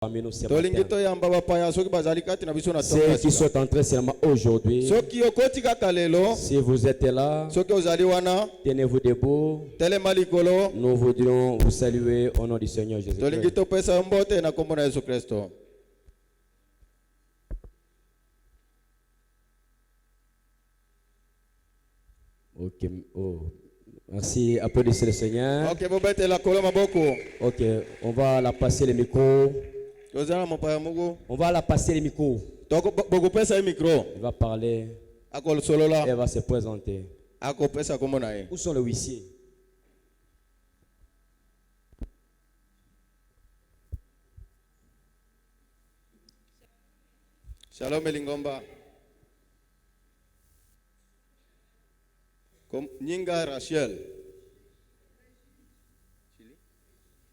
parmi nous ce matin. Ceux qui sont entrés seulement aujourd'hui, si vous êtes là, tenez-vous debout. Nous voudrions vous saluer au nom du Seigneur Jésus-Christ. Ok, oh. Merci, applaudissez le Seigneur. Ok, on va la passer le micro. On va la passer le micro. Il va parler. Elle va se présenter. Où sont les huissiers? Shalom Elingomba. Comme Ninga Rachel.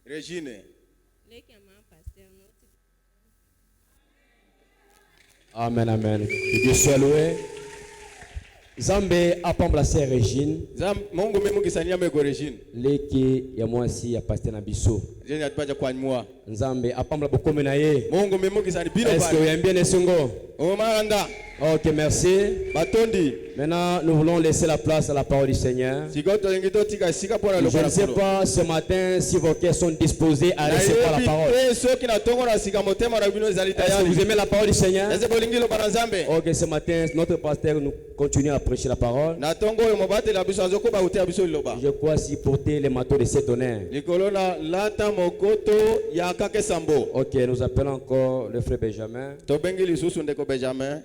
Régine. Amen, amen. Que Dieu soit loué. Zambé apamba la Régine. Mungu memu kisania meko Régine. Leki ya mwasi ya pasteur na biso. Je n'atpaja kwa moi. Nzambe apamba bokome na ye. Mungu memu kisani bino. Est-ce que vous aimez bien les songo? Omaranda. Ok, merci. Batondi. Maintenant, nous voulons laisser la place à la parole du Seigneur. Je ne sais pas ce matin si vos cœurs sont disposés à recevoir la parole. Est-ce que vous aimez la parole du Seigneur? Ok, ce matin, notre pasteur nous continue à prêcher la parole. Je crois s'y porter les manteaux de cet honneur. Ok, nous appelons encore le frère Benjamin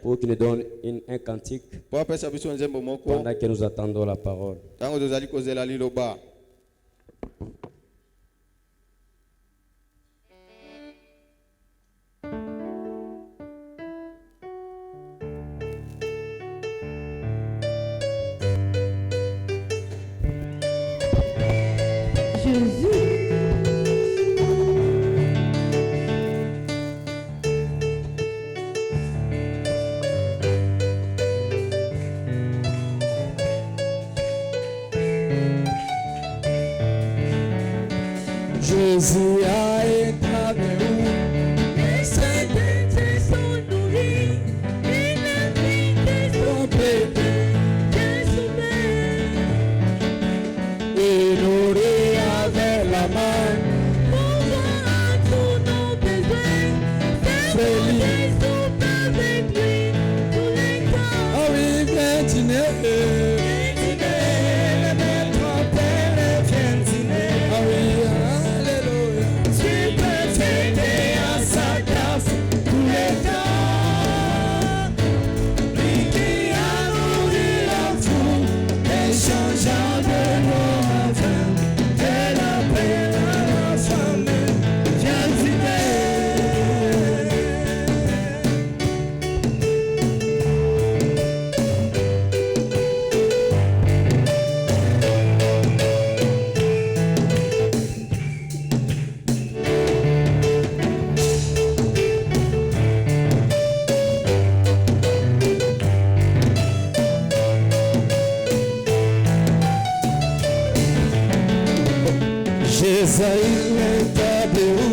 pour qu'il nous donne un cantique pendant que nous attendons la parole. Jésus a établi et ses péchés sont nourris, iniquités sont péchés, et nourris avec la main, pourvoit à tous nos besoins, c'est lui avec lui tous les temps. Ah oui, viens dîner. Jésus établi où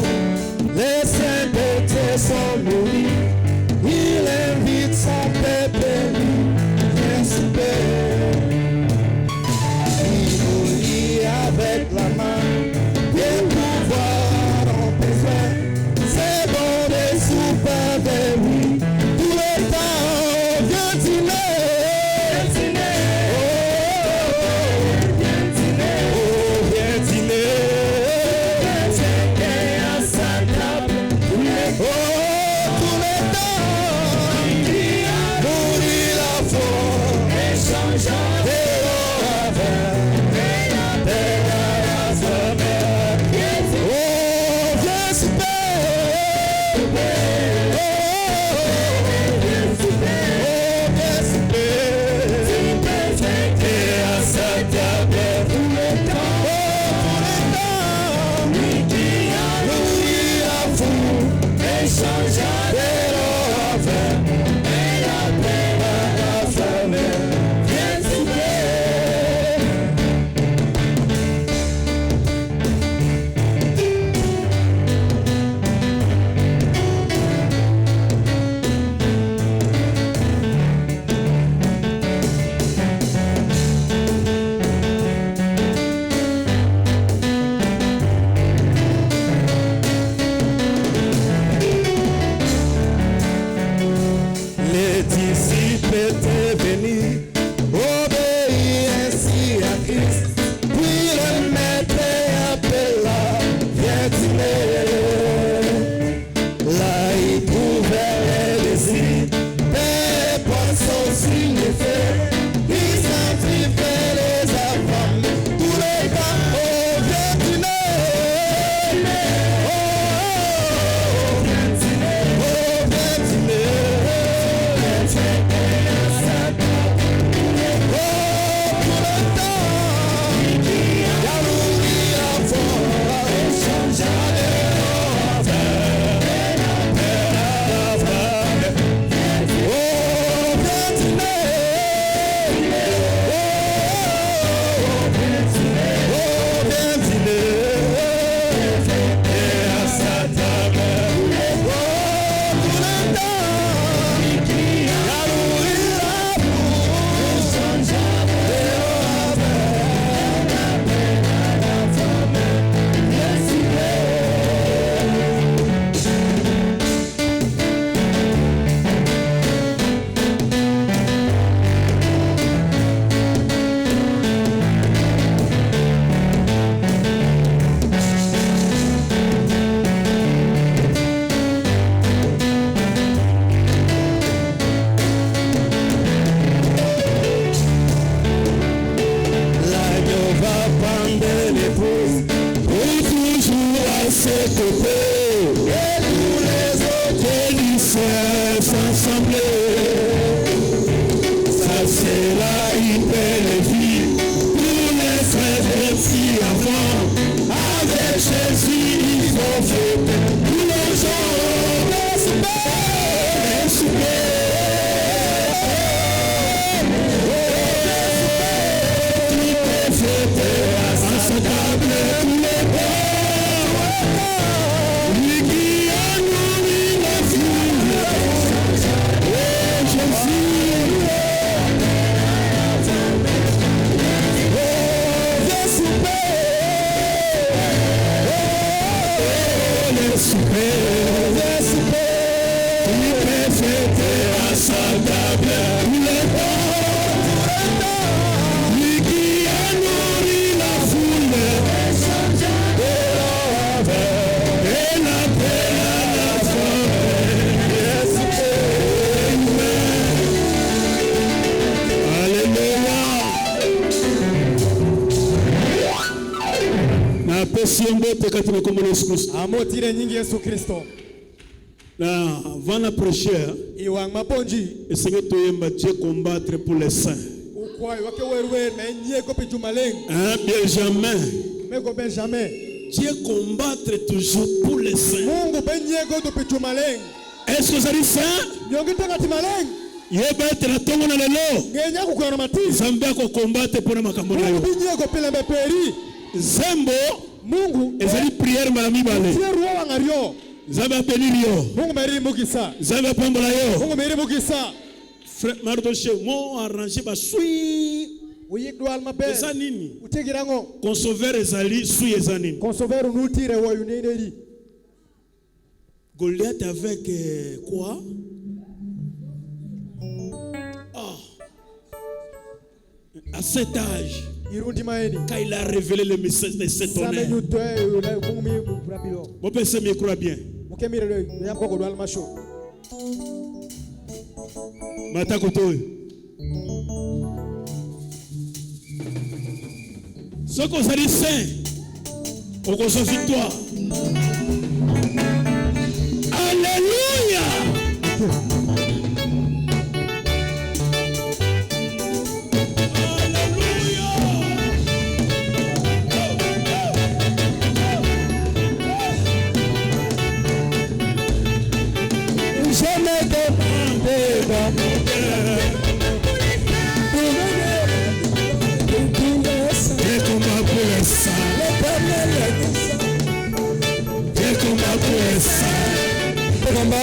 les saints péchés sont nourris, il invite son peuple viens souper. Il nourrit avec la main, et pouvoir en besoin, c'est bon de souper avec lui, tout le temps, viens dîner. rassemblés. Ça sera une belle vie. Tous les frères et filles avant, avec Jésus, ils vont fêter. Tous les gens, amotire nyingi Yesu Kristo na vana prêcher iwang maponji essayer de Dieu combattre pour les saints. ukwai wake werwe na nyeko pe jumaleng Benjamin, meko Benjamin Dieu combattre toujours pour les saints. Mungu pe nyeko to pe jumaleng. Est-ce que vous êtes saint? Nyongi tanga timaleng Yeba tena tongo na lelo ngenya kukwana mati Zambe ko combattre pour makambo na yo. Mungu nyeko pele mbeperi Zembo Mungu ezali prière malami bale. Tiero wangario Zambe apeliri yo. Mungu meri mukisa. Zambe pambola yo. Mungu meri mukisa. Frère Mardoché, moi arranger ba sui. Uyikdo almabe. Eza nini? Utigirango. Consover ezali sui eza nini? Consover unutire wa yuneneri. Goliath avec quoi? À cet âge, quand il a révélé le message de cet honneur, mon père se me croit bien. Ce qu'on s'est dit saint, on conçoit victoire. Alléluia!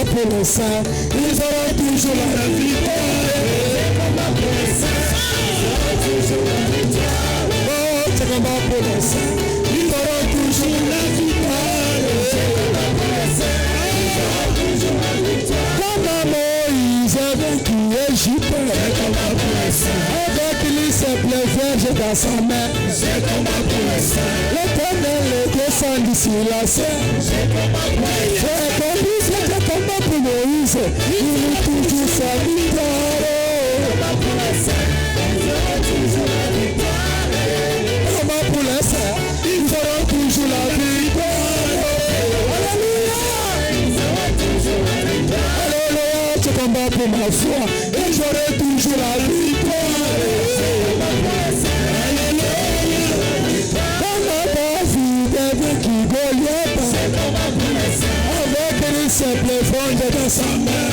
Pour le sang, ils auront toujours la victoire. Oh, c'est combat pour le sang, ils auront toujours la victoire. Comme Moïse avec l'Égypte, avec les simples vierges dans sa main, l'Éternel descend d'ici la scène. Combat pour Moïse, il est toujours sa victoire. Combat pour les saints, ils auront toujours la victoire. Alléluia, ce combat pour ma foi, et j'aurai toujours la victoire. Dans ma David avec Goliath, simple fonde dans sa main.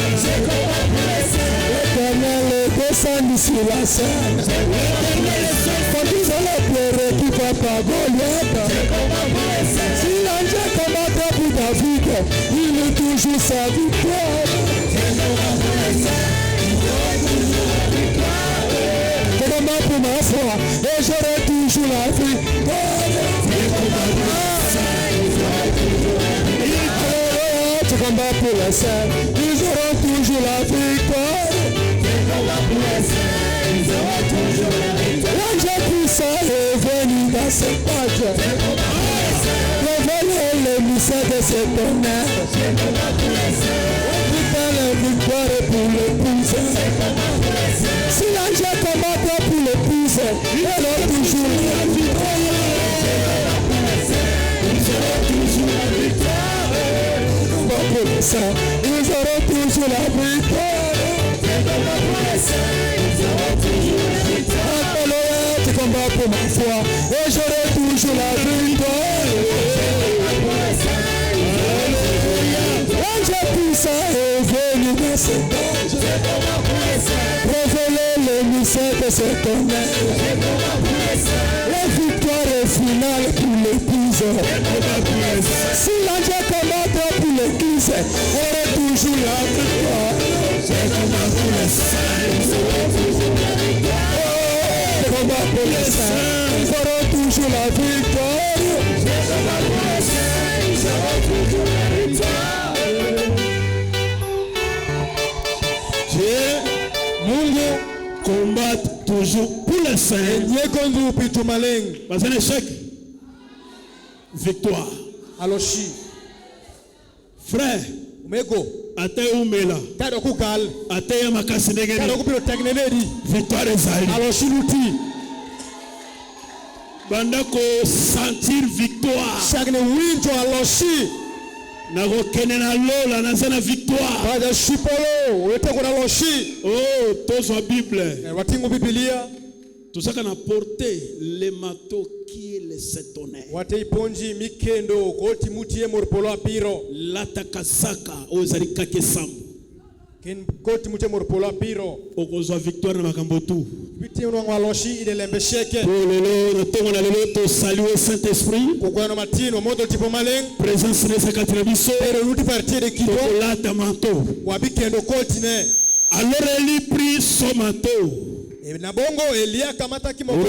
L'Éternel descend d'ici la scène. Quand ils allaient pleurer qui va pas Goliath, si l'ange combattra pour David, il est toujours sa victoire. Je combats pour ma foi et j'aurai toujours la victoire. Combat pour les saints, ils auront toujours la victoire. L'ange puissant est venu dans cette page. Révéler le mystère de cet honneur. Putain, la victoire est pour l'épouse. Si l'ange combat pour l'épouse, il aura toujours la victoire. Ils auront toujours la victoire. pour ma foi et j'aurai toujours la victoire. L'ange puissant est venu dans cet ange, révéler le mystère de cet homme. La victoire est finale pour l'église. Si l'ange est commandé pour l'église, on aura toujours la victoire. C'est combat pour les saints. Combat pour les saints, ils auront toujours la victoire. C'est combat pour les saints, ils auront toujours la victoire. Dieu, Mungu combat toujours pour les saints. Pas un échec. Victoire. Aloshi. Frère, Umego. ate umela. Kado kukal. Ate ya makasi negeni. Kado kupiro tegnenedi. Victoire ezali. Aloshi luti. Banda ko sentir victoire. Chagne winto aloshi. Nako kene na lola na zana victoire. Bada shipolo. Wete kuna aloshi. Oh, tozo Bible. Watingu Biblia. Tusaka na porter le mato qui est le setonne. Wate iponji mikendo koti mutie morpolo apiro. Lata kasaka ozali kake sambu. Ken koti mutie morpolo apiro. Okozwa victoire na makambo tu. Biti unwangu aloshi idelembesheke. Pour lelo na tongo na lelo to saluer Saint-Esprit. Kokwa na matino moto tipo maleng. Présence nesa katirabiso. Pero luti partie de kido. Lata manto. Wabikendo koti ne. Alors Eli prit son manteau. Na bongo Elia kamata ki moko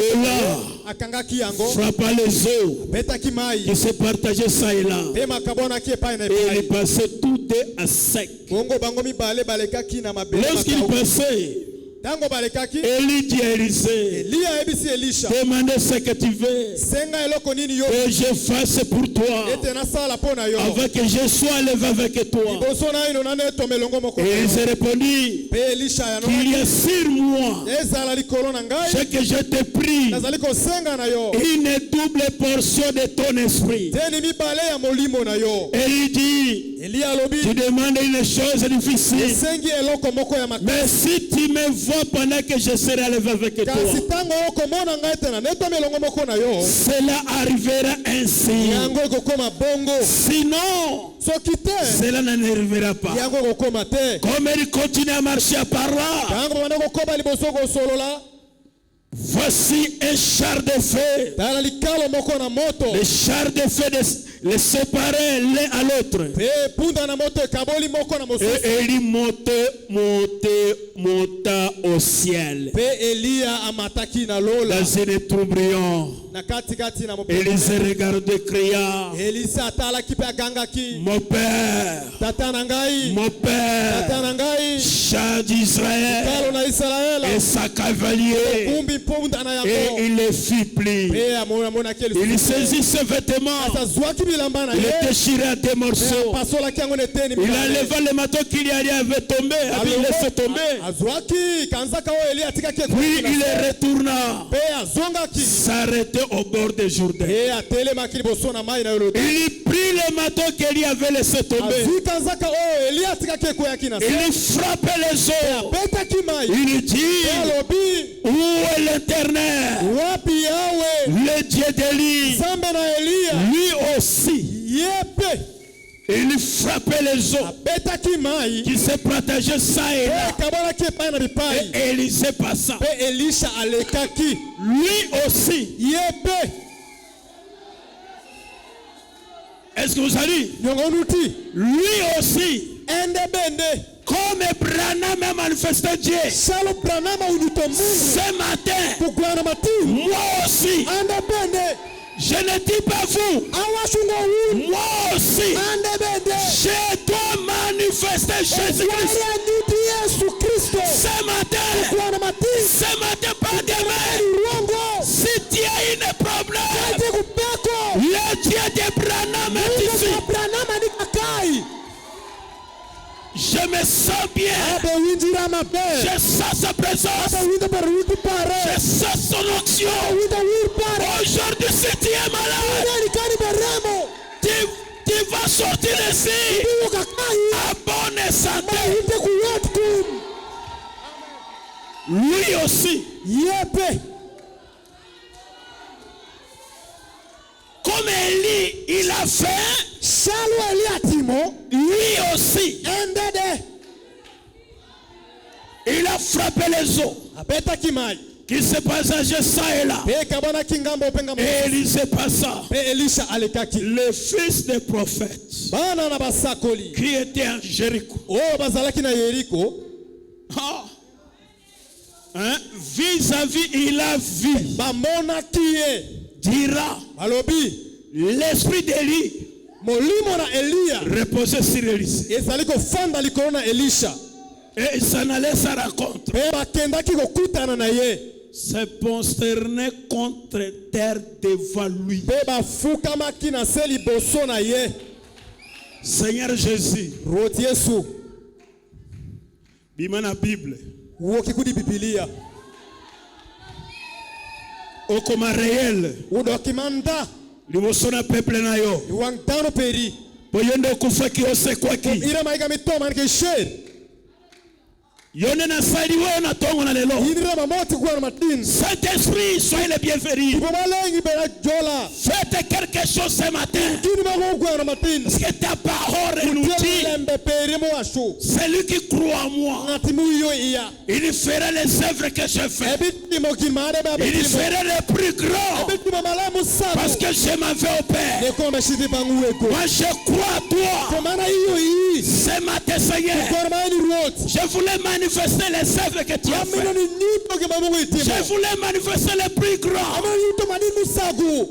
akanga ki yango frappa les eaux beta ki mai qui se partageaient ça et là pe makabona ki epai na et epai il passait tout à sec. bongo bango mibale baleka ki na mabele Lorsqu'il passait, tango baleka ki Élie dit à Élisée, Elia ebisi Elisha demandez ce que tu veux senga eloko nini yo que je fasse pour toi ete na sala pona yo avant que je sois levé avec toi. boso na ino na neto melongo moko Et il se répondit pe Elisha ya no qu'il y a sur moi ezala likolo na ce ngai que je te prie, nazali ko senga na yo une double portion de ton esprit. teni mibale ya molimo na yo Et il dit, Elia alobi tu demandes une chose difficile. sengi eloko moko ya makasi Mais si tu me vois pendant que je serai levé avec toi, kasi tango okomona ngai tena neto melongo moko na yo cela arrivera ainsi. yango ekokoma bongo Sinon, soki te cela n'arrivera pas. yango ekokoma te Comme il continue à marcher par là, tango banda kokoba liboso kosolola voici un char de feu. tala likalo moko na moto Le char de feu les séparer l'un à l'autre. pe punda na moto ekaboli moko na mosusu Et il monta au ciel. pe Elia amataki na lola Dans un tourbillon, na katikati na Élisée regardait, cria, Elisa atalaki pe agangaki mon père, tata na ngai mon tata père, na ngai char d'Israël kalo na Israela et sa cavalier. kumbi punda na Et yango il les fit plier. pe amonaki Il saisit ses vêtements, azwaki bilamba na il ye les déchirait à des morceaux. pasolaki yango neteni Il enleva le manteau qu'il y avait tombé, il laissé tomber. azwaki kanzaka oyo Elia atikaki Puis il retourna, pe azongaki s'arrêtait au bord du Jourdain. pe atelemaki liboso na mai na Yolodi Il prit le manteau qu'il avait laissé tomber. azwi kanzaka oyo Elia atikaki ekweyaki na se Il frappait les eaux. abetaki mai Il pe dit, alobi où est l'Éternel, wapi yawe le Dieu d'Élie? nzambe na Elia Lui aussi, ye pe il frappait les eaux abetaki mai qui se partageaient ça et pe là. ekabonaki epai na bipai Et Élisée passa. pe Elisha alekaki Lui aussi. ye pe Est-ce que vous savez? nyongonuti Lui aussi. ende bende Comme Branham a manifesté Dieu. Shalo Branham unito Mungu Ce matin, kugwana matimu moi aussi. ende bende Je ne dis pas vous. awashunga wu Moi aussi. ende bende Je dois manifester Jésus-Christ. Yesu Yesu Kristo Ce matin. kugwana matimu Ce matin, pas demain. Rwongo Si tu as un problème, kaje kupeko le Dieu de Branham est ici. Branham ni kakai Je me sens bien. abe winjira mabe Je sens sa présence. abe winda baruti pare Je sens son onction. winda wir pare Aujourd'hui, si tu es malade, ni kani beremo tu vas sortir ici ndiwo kakai à bonne santé. inde kuwatkum Lui aussi. yepe il a fait Shalo Eliatimo. lui aussi. Endede. Il a frappé les eaux Apeta kimai. qui se passageaient ça et là. Pe kabana kingambo penga. Et Élisée passa. Pe Elisha alekaki. Le fils des prophètes Bana na basakoli. qui était à Jéricho. Oh bazalaki na Yeriko. Ah. Hein? Vis-à-vis, il a vu. Bamona kiye. Dira. Alobi. L'esprit d'Élie Molimo na Elia. reposait sur Élisée. Ezali ko fanda likolo na Elisha. Et il s'en allait sa rencontre. Pe bakendaki kokutana na ye. Se prosterner contre terre devant lui. Pe bafukamaki na se liboso na ye. Seigneur Jésus. Roti Yesu. Bima na Bible. Woki kudi Biblia. Okoma réel. Udokimanda. Liboso na peuple na yo. Wangtano peri. Boyende okufa ki osekwa ki. Ira maiga mitoma nke sher. Yone na saidi wewe na tongo na lelo. Ira mamoti kwa matin. Saint-Esprit, soyez le bienvenu. Ibomalengi bela jola. Faites quelque chose ce matin. Kini mago kwa matin. Parce que ta parole nous dit. Lembe peri mo asho. Celui qui croit en moi, Ngatimu yo iya. il fera les œuvres que je fais. Ebiti mo kimade ba Il fera les plus grands. Ebiti mo malamu sabu. Parce que je m'en vais au Père. Ne kombe shidi bangu eko. Moi je crois à toi. Komana iyo yi. Ce matin, Seigneur, Kormani rot. je voulais manifester les œuvres que tu as Amino fait. ni nipo ke babu itimo. Je voulais manifester les plus grands. Amino yuto madinu sagu.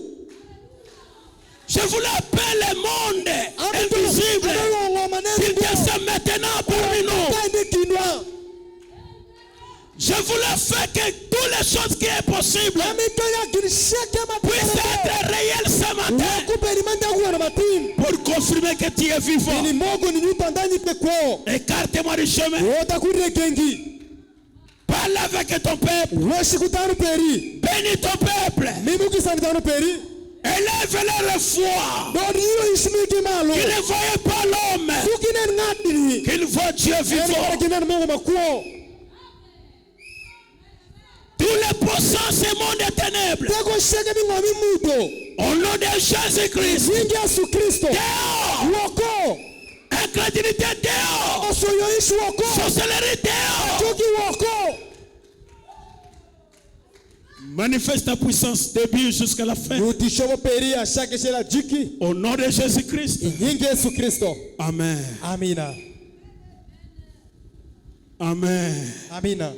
Je voulais appeler le monde invisible qu'il descend maintenant parmi nous. Je voulais faire que toutes les choses qui sont possibles puissent être réelles ce matin pour confirmer que tu es vivant. Écarte-moi du chemin. Parle avec ton peuple. Bénis ton peuple. Élève leur foi. Qu'ils ne voient pas l'homme. Qu'ils voient Dieu vivant. Tous les puissants de ce monde est ténèbres. Au nom de Jésus-Christ. Dehors. Incrédulité dehors. Sorcellerie dehors. Manifeste ta puissance début jusqu'à la fin. Au nom de Jésus-Christ. Amen. Amina. Amen. Amina.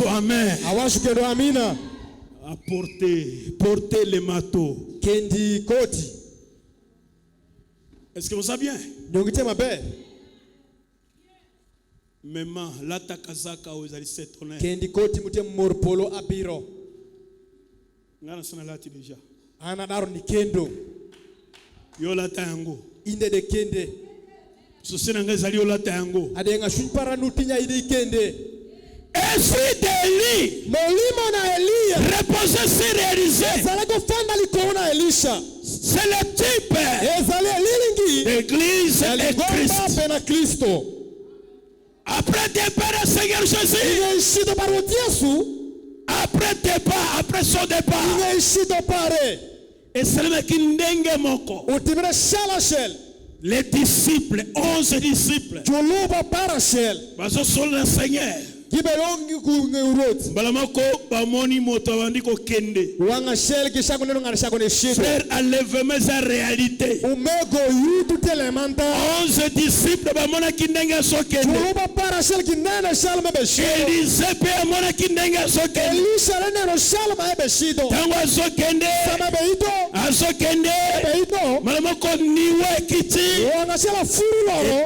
Amen. Amina. Portez les marteaux. Kendi koti. Est-ce que vous savez bien? Nyongite mabe. Mema lata kazaka ozali s'étonner. Kendi koti mute morpolo abiro. Ngana sana lati déjà. Ana daro ni kendo. Yo lata yango. Inde de kende. Sosina ngazali yo lata yango. Adenga shunpara nutinya ide kende. Esprit d'Élie. Molimo na Elia. Reposez sur Élisée. Zalako fanda likona Elisha. C'est le type d'église et Christ. Après départ du Seigneur Jésus. Après départ, après son départ. Et c'est le qui ndenge moko. Les disciples, 11 disciples. Baso sont le Seigneur. Balamako bamoni moto bandiko kende. Frère, enlèvement sa réalité. 11 disciples bamona kindenga so kende. Élisée pe amona kindenga so kende. Tango so kende. Aso kende. Balamako niwe kiti.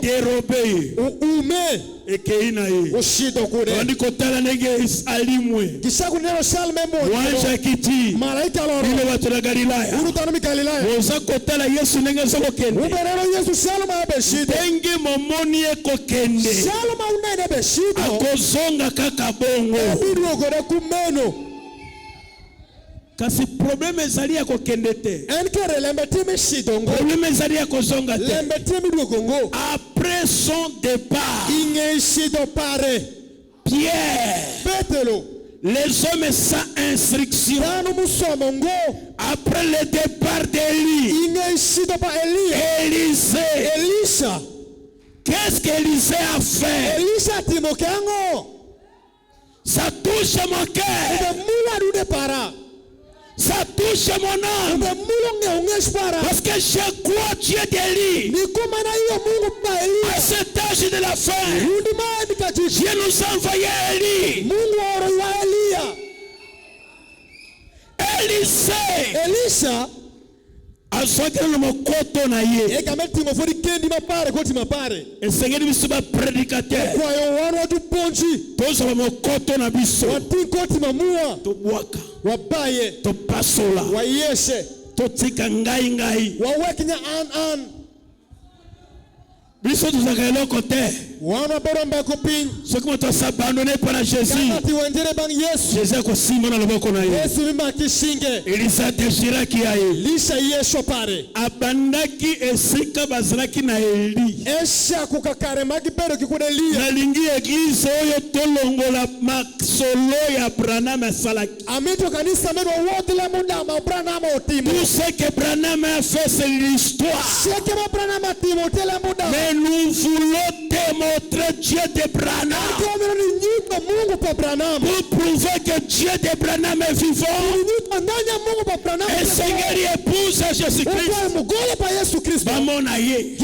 Dérobé. Ekeina ye. Wandiko tala nege alimwe. Wanja kiti. Ile watu na Galilaya. Woza kotala Yesu nenge soko kende. Denge momoni eko kende. Akozonga kaka bongo. Kasi problème ezali ya kokende te. Problème ezali ya kozonga te. Après son départ, Pierre, les hommes sans instruction, Après le départ d'Élie, Elisha. qu'est-ce qu'Élisée a fait? Elisha timokango. Ça touche mon cœur. Ça touche mon âme. Parce que je crois Dieu d'Élie. À cet âge de la fin, Dieu nous a envoyé Élie. Elisha azwaki na mokoto na ye esengeli biso baprédicateur tozwa mokoto na biso tobwaka topasola totika ngai biso tozalaka eloko te soki moto asabandone mpo na jésus akosimba na loboko na ye elisa désiraki ya ye abandaki esika bazalaki na eli nalingi eglize oyo tolongola masolo ya branham asalaki tout ce que branham a fait c'est l'histoire. Mais nous voulons démontrer Dieu de Branham pour prouver que Dieu de Branham est vivant. Et Seigneur épouse à Jésus-Christ. Maman aïe.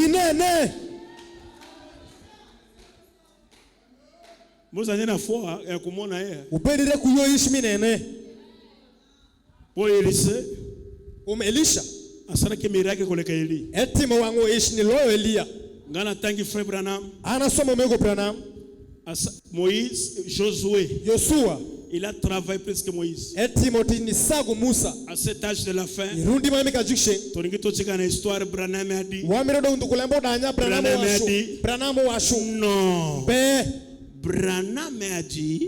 Vous avez la foi et comment on aïe. Pour Elisha. Asana ke miracle koleka Eli. Etimo wangu ishi ni loyo Elia. Ngana tangi frère Branham. Anasoma mego Branham. Moïse, Josué. Joshua. Il a travaillé presque Moïse. Etimo ni sagu Musa. À cet âge de la fin. Irundi mami kajikshe. Toningi tochika na histoire Branham a dit. Wamiro do ndukulembo danya Branham washu. Non. Be Branham a dit,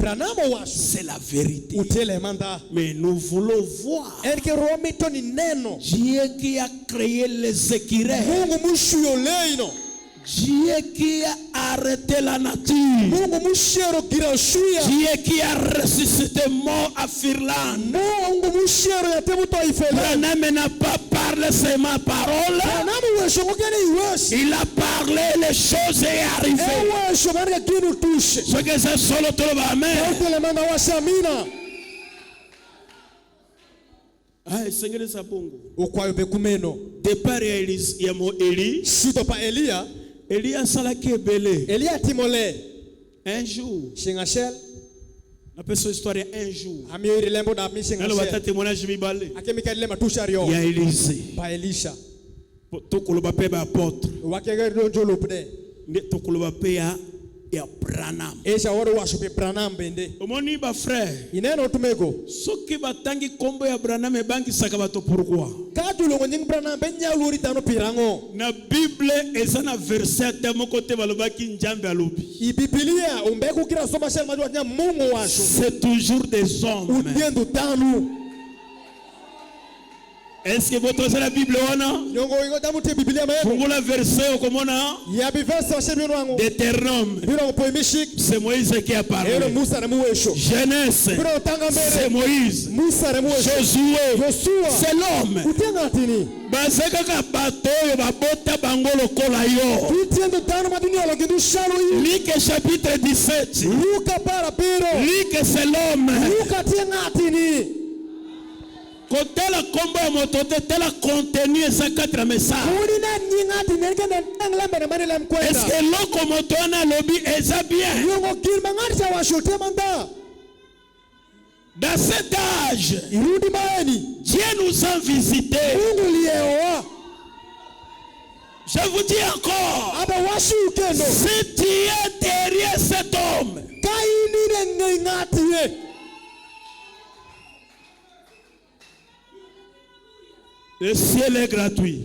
c'est la vérité. Mais nous voulons voir Dieu qui a créé les écureuils, Dieu qui a arrêté la nature, Dieu qui a ressuscité mort à Firland. Branham n'a pas parlé seulement parole, il a parlé les choses et arrivé. Ce que c'est solo tout le amen. Ah, Seigneur Sabongo. Départ Eli. Eli a salaki ebele. Un jour. La personne histoire un jour. Alors va témoignage mibale. Il y a Élisée. Tokoloba pe ba apôtre. Tokoloba pe ya Branham. Omoni ba frère. Soki batangi kombo ya Branham ebangi saka bato pourquoi? Na Bible eza na verset ya moko te balobaki Nzambe alobi. C'est toujours des hommes. Est-ce que votre c'est la Bible on a verset comment Deutéronome, c'est Moïse qui a parlé. Genèse, c'est Moïse. Josué, c'est l'homme. Bazaka bato babota bango lokola yo. Luc chapitre 17. Luc c'est l'homme. Côté la combo à moto, la contenu et sa 4 messages. Est-ce que l'eau moto a lobby est ça bien? Dans cet âge, Dieu nous a visités. Je vous dis encore, si tu es derrière cet homme, le ciel est gratuit.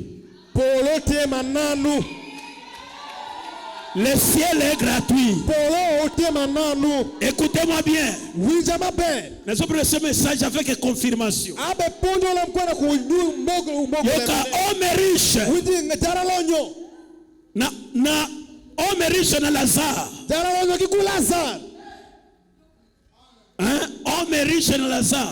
Le ciel est gratuit. Écoutez-moi bien. Nous avons ce message avec confirmation. Yoka homme riche. Na homme riche na Lazare. Hein? Homme Homme riche na Lazare.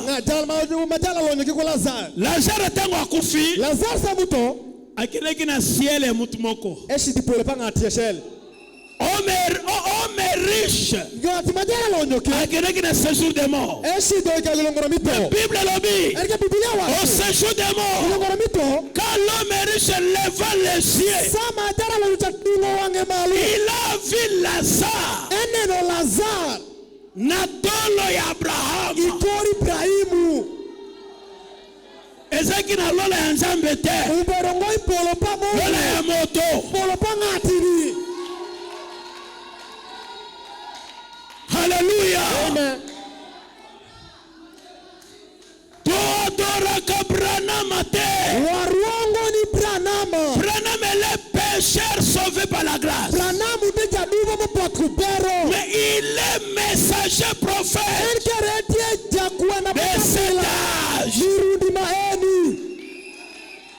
Lazare tango akufi. Lazare samuto. Akileki na ciel ya mutu moko. Eshiti pole panga tieshel. Homme riche. Akileki na séjour des morts. La Bible lobby. Au séjour des morts. Quand l'homme riche leva les yeux, il a vu Lazare. Natolo ya Abraham. Ezeki na lola ya Nzambe te. Lola ya moto. Hallelujah. Amen. Todoraka Branham te. Waruongo ni Branham. Branham est le pécheur sauvé par la grâce. Branham uteja duvo mopakubero. Mais il est messager prophète de cet âge.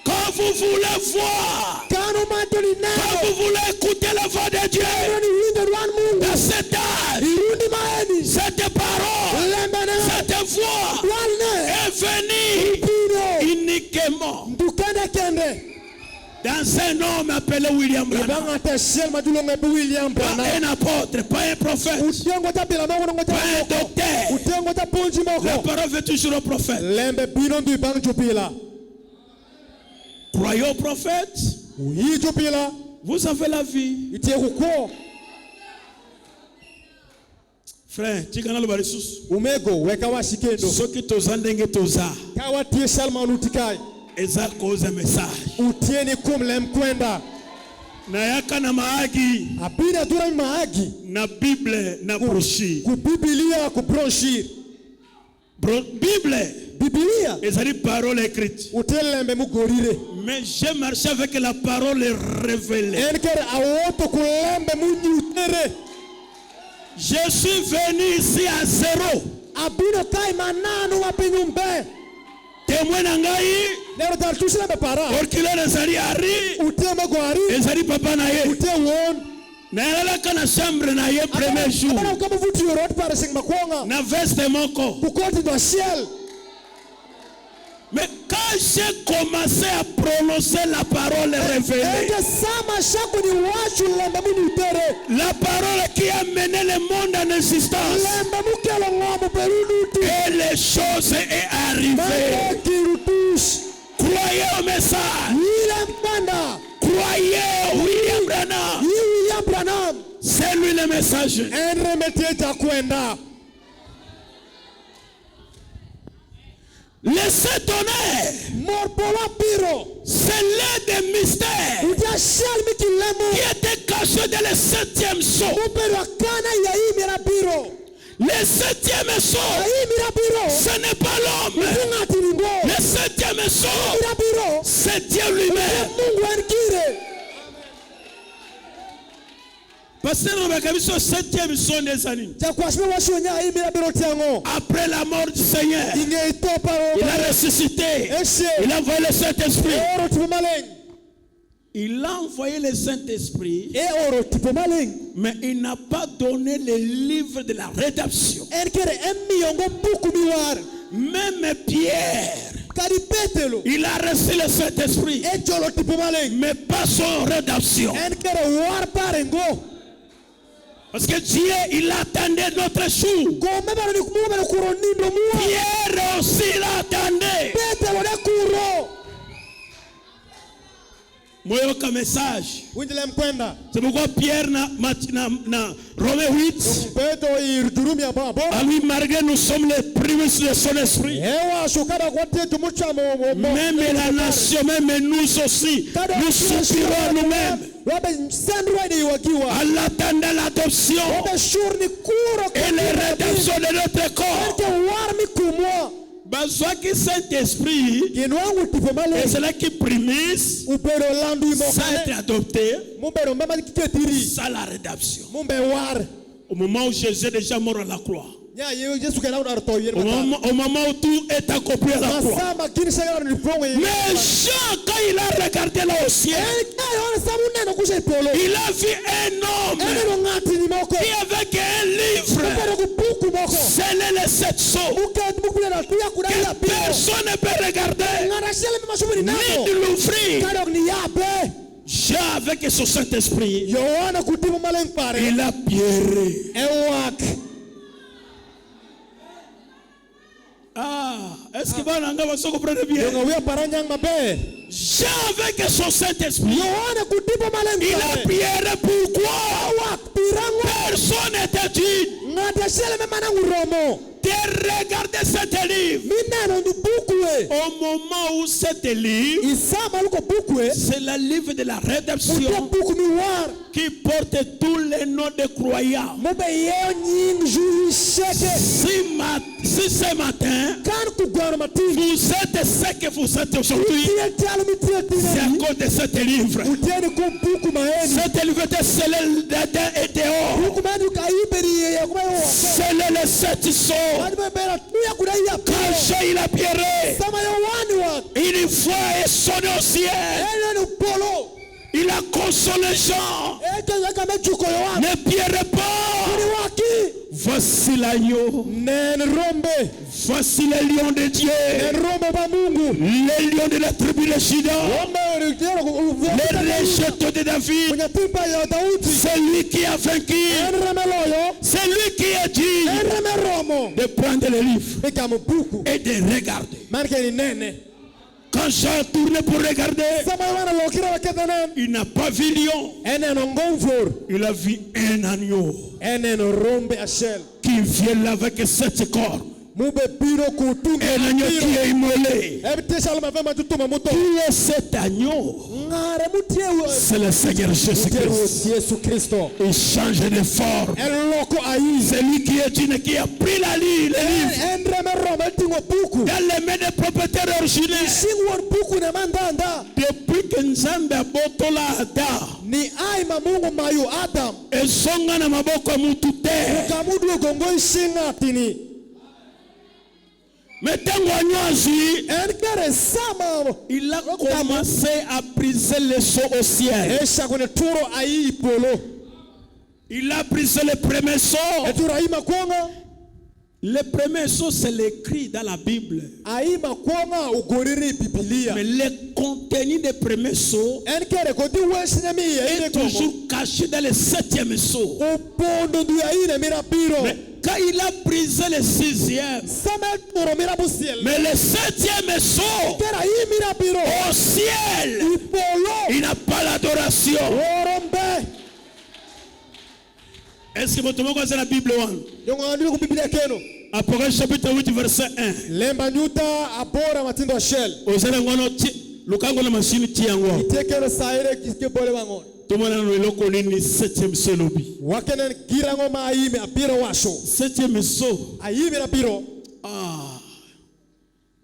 Quand vous voulez voir, quand vous voulez écouter la voix de Dieu dans cet âge, cette parole, cette voix est venue uniquement dans un homme appelé William Branham. Pas un apôtre, pas un prophète, pas un docteur. La parole veut toujours au prophète. Croyez au prophète, vous avez la vie. Frère, tu connais le barisus. Soki toza ndenge toza. Eza cause message. Na yaka na maagi. Na Bible na brochure. Bible. Eza une parole écrite. Mais j'ai marché avec la parole révélée. Je suis venu ici à zéro. Témoin nangai. Orkila nezali ari. Ezali papa na ye. Na yalaka na chambre na ye premier jour. Na veste moko. Mais quand j'ai commencé à prononcer la parole révélée, la parole qui a mené le monde en existence, et les choses est arrivées. Croyez au message. Croyez au William Branham. C'est lui le messager. Laissez tonnerre. C'est l'un des mystères qui était caché dans le 7e sceau. Le 7e sceau, ce n'est pas l'homme. Le 7e sceau, c'est Dieu lui-même. Pasteur Nobakabiso 7e son des années. Après la mort du Seigneur, il a ressuscité. Il a envoyé le Saint-Esprit. Il a envoyé le Saint-Esprit, mais il n'a pas donné le livre de la rédemption. Même Pierre, il a reçu le Saint-Esprit, mais pas son rédemption. Parce que Dieu, il attendait notre jour. Pierre aussi l'attendait. Moi, un message. C'est pourquoi Pierre, dans Romains 8, à lui, malgré nous sommes les prémices de son esprit. Même la nation, même nous aussi, nous soupirons nous-mêmes. En attendant l'adoption et la rédemption de notre corps. Bazwaki Saint-Esprit, et c'est là qui prémisse, ça a été adopté, ça la rédemption. Au moment où Jésus est déjà mort à la croix. Au moment où tout est accompli à la croix. Mais Jean, quand il a regardé là au ciel, il a vu un homme qui avec un livre scellé le 7 cette seau que personne ne peut regarder, ni de l'ouvrir. Jean, avec son Saint-Esprit, il a pierré. Ah, est-ce que vous comprenez bien? Jean, avec son Saint-Esprit, il a pierré. Pourquoi? Personne n'était digne de regarder cet livre. Au moment où cet livre, c'est le livre de la rédemption qui porte tous les noms des croyants. Si ce matin, vous êtes ce que vous êtes aujourd'hui, c'est à cause de cet livre. Cet livre était scellé dedans et dehors. Scellé les 7 sceaux. Quand Jean il a pierré, une fois est sonné au ciel. Il a consolé Jean. Ne pierrez pas. Voici l'agneau. Voici le lion de Dieu. Le lion de la tribu de Juda. Le rejeton de David. C'est lui qui a vaincu. C'est lui qui a dit de prendre le livre et de regarder. Quand Jean tournait pour regarder, il n'a pas vu lion. Il a vu un agneau qui vient là avec 7 cornes. Un agneau qui est immolé. Qui est cet agneau? C'est le Seigneur Jésus-Christ. Il change de forme. C'est lui qui est digne, qui a pris la livre dans les mains des propriétaires originels. Depuis que Nzambe abotola Adam, ezonga na maboko ya mutu te. Mais il a commencé à briser les seaux au ciel. Il a brisé les premiers seaux. Les premiers seaux, c'est l'écrit dans la Bible. Mais le contenu des premiers seaux est toujours caché dans le 7e seau. Mais quand il a brisé le 6e, mais le 7e seau, au ciel, il n'a pas l'adoration. Est-ce que votre mot c'est la Bible? Apocalypse chapitre 8 verset 1. Lukango na machine tiango. Tomona no eloko nini 7e selobi. Wakena girango maime apira washo. 7e so. Aime na piro. Ah.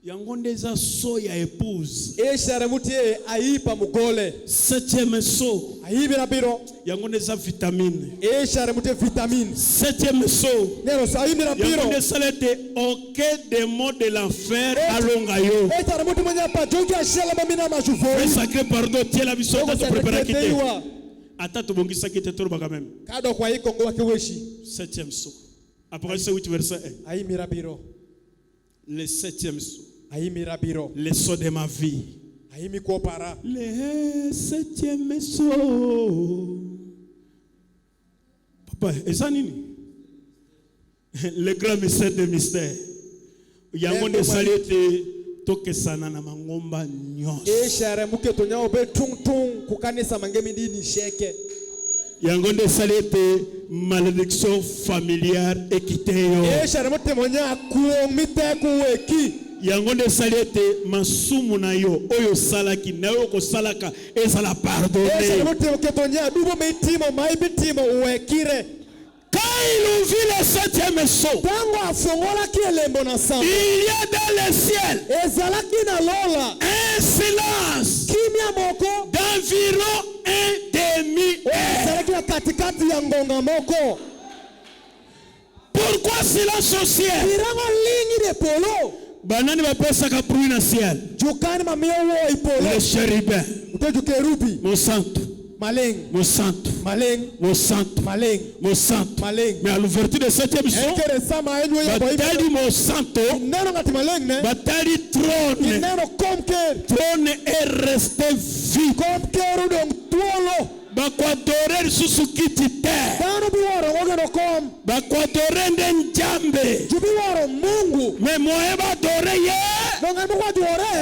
Yango ndeza so ya épouse. Eshara mutie aipa mugole. 7e so. Aime na piro. Yango ndeza vitamine. Eshara mutie vitamine. 7e so. Nero sa aime na piro. Yango ndeza lete aucun démon de l'enfer alongayo. Eshara mutie mwenye pa jongi ashela mamina majuvo. Sacré pardon tie la biso ta préparer quitter. Ata to bongisa quitter to ba quand même. Kado kwa iko ngwa keweshi. 7e so. Apocalypse 8 verset 1. Aime na piro. Le 7e so. Le saut de ma vie. Le 7e saut. Papa, est ça nini? Le grand mystère de mystère. Yango de salete toke sana na mangomba nyos. Yango de salete malédiction familière ekiteyo. Yango de salete masumu na yo oyo salaki na yo ko salaka ezala pardonné. Quand il ouvrit le 7e saut, il y a dans le ciel un silence d'environ un demi-heure. Pourquoi silence au ciel? Banani va passer à bruit dans le ciel. Le chérubin, mon santo. maleng mon santo, maleng mon santo, maleng mon santo. maleng Mais à l'ouverture de cette émission, enkere sama enyo ya boy batali mon santo, neno ngati maleng ne batali trône. neno komker Trône est resté vide. komker udong tuolo Bakwadore susu kiti te. dano biwaro ngogeno kom Bakwadore ndenjambe. jubiwaro mungu Mais moi badore ye. nonga mukwa duore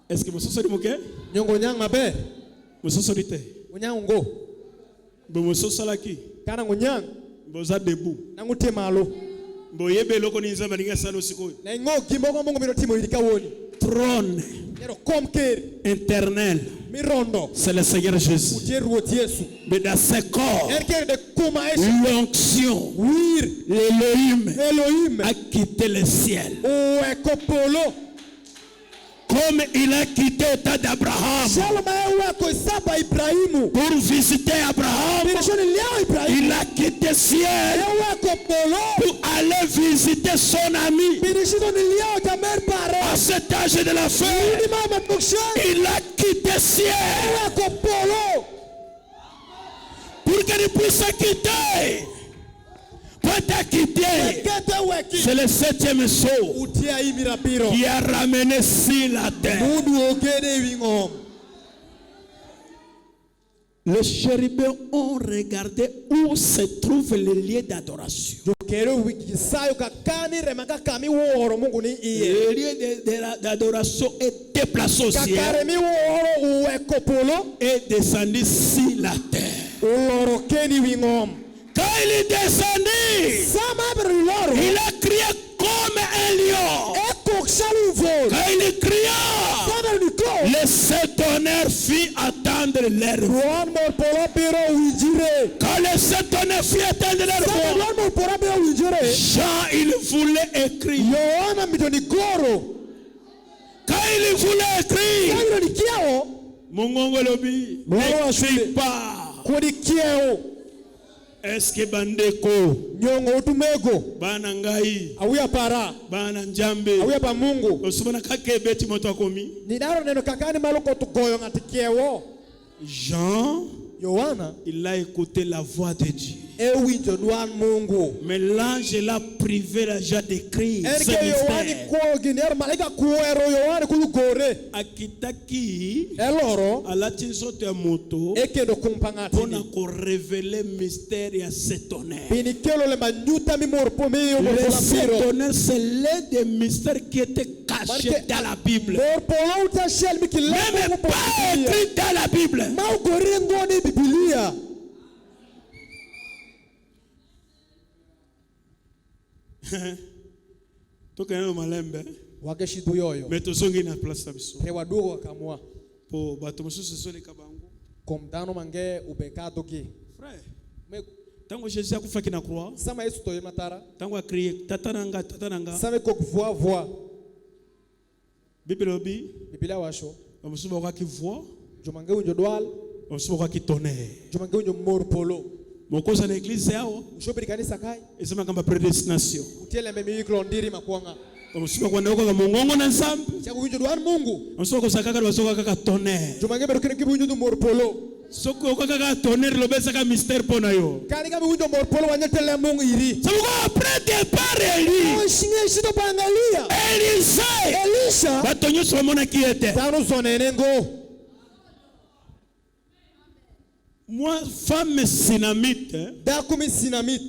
Est-ce que vous savez moké? nyongo nyang mabe Vous savez te. unyang ngo Vous savez qui? kana ngunyang Vous êtes debout. nangutie malo Vous yebe loko ni nzamba ninga sano sikoyo. na ngo gimbo ko mungu miro timo ilika woni Trône nero komker éternel. mirondo C'est le Seigneur Jésus. ujeru yesu Mais dans ses corps, enkere de kuma esu l'onction, wir l'Élohim Elohim a quitté le ciel. o ekopolo Comme il a quitté l'état d'Abraham shalma ewe ko saba Ibrahimu pour visiter Abraham, birishoni leo Ibrahimu il a quitté le ciel ewe kopolo pour aller visiter son ami. birishoni leo tamer pare À cet âge de la fin, ni mama tukshe il a quitté le ciel ewe kopolo pour qu'il puisse quitter. Pour te quitter, kete weki c'est le 7e saut utia imirapiro qui a ramené sur la terre. mudu ogede wingom Les chérubins ont regardé où se trouve le lieu d'adoration. kero wiki sayo kakani remaka kami woro mungu ni iye Le lieu d'adoration est déplacé au ciel kakare mi woro uwe kopolo et descendu sur la terre. uloro keni wingom Quand il est descendu, sama beriloro il a crié comme un lion. eko shalu vol Quand il cria, sama niko le Saint-Tonnerre fit attendre leur voix. Juan mor polo biro wijire Quand le Saint-Tonnerre fit attendre leur sama voix, Juan mor polo biro wijire Jean, il voulait écrire. Yohana mitoni goro Quand il voulait écrire, Kairo ni kiao Mongongo lobi, Mwana wa n'écris shule. pas. kodi kiao Est-ce que bandeko, nyongo utumego bana ngai, awia para bana njambe, awia pa mungu osubana kake beti moto akomi? ni daro neno kakani maloko tugoyo ngati kiewo Jean, Yohana il a écouté la voix de Dieu. ewinjo dwan mungu Mais l'ange l'a privé déjà d'écrire ce enke Yohani mystère. kuogi nero malaika kuero Yohani kulugore Akitaki eloro alati nzoto ya moto ekendo kumpangati pona ko révéler mystère ya Saint-Tonnerre. bini kelo le manyuta mi morpo mi yo Le morpo la piro Saint-Tonnerre, c'est l'un des mystères qui était caché dans la Bible. morpo la uta shel mi kilemo Même pas écrit dans la Bible. ma ugoringo ni Biblia Tokena malembe wakeshidu yoyo mais tozongi na place na biso hewa dogo akamwa po bato mosusu ezoleka bango. komdano mange ubekado ki Frère, me tango Jésus akufaki na croix, sama Yesu toye matara tango akriye tata nanga, sama ko voix Bible lobi Biblia washo bamosusu bakokaki voix, jumange unjo dwal bamosusu bakokaki tonnerre. jumange unjo morpolo Mokoza na église yao ushobiri kanisa kai esema kamba prédestination. utiele mbe mi klondiri makwanga Bamosusu bakwanda koka mongongo na nzambe, chaku unjo dwal mungu bamosusu bakozaka kaka bazoka kaka tonnerre. jumange be kene kibu unjo morpolo Soko okoka kaka tonnerre lobesaka mystère pona yo. kani kama unjo morpolo wanyetele mungu iri Sabuko après départ Eli, shinge shito pangalia Elisha bato nyonso bamonaki ete tano zonenengo moi femme sinamite dakumi sinamit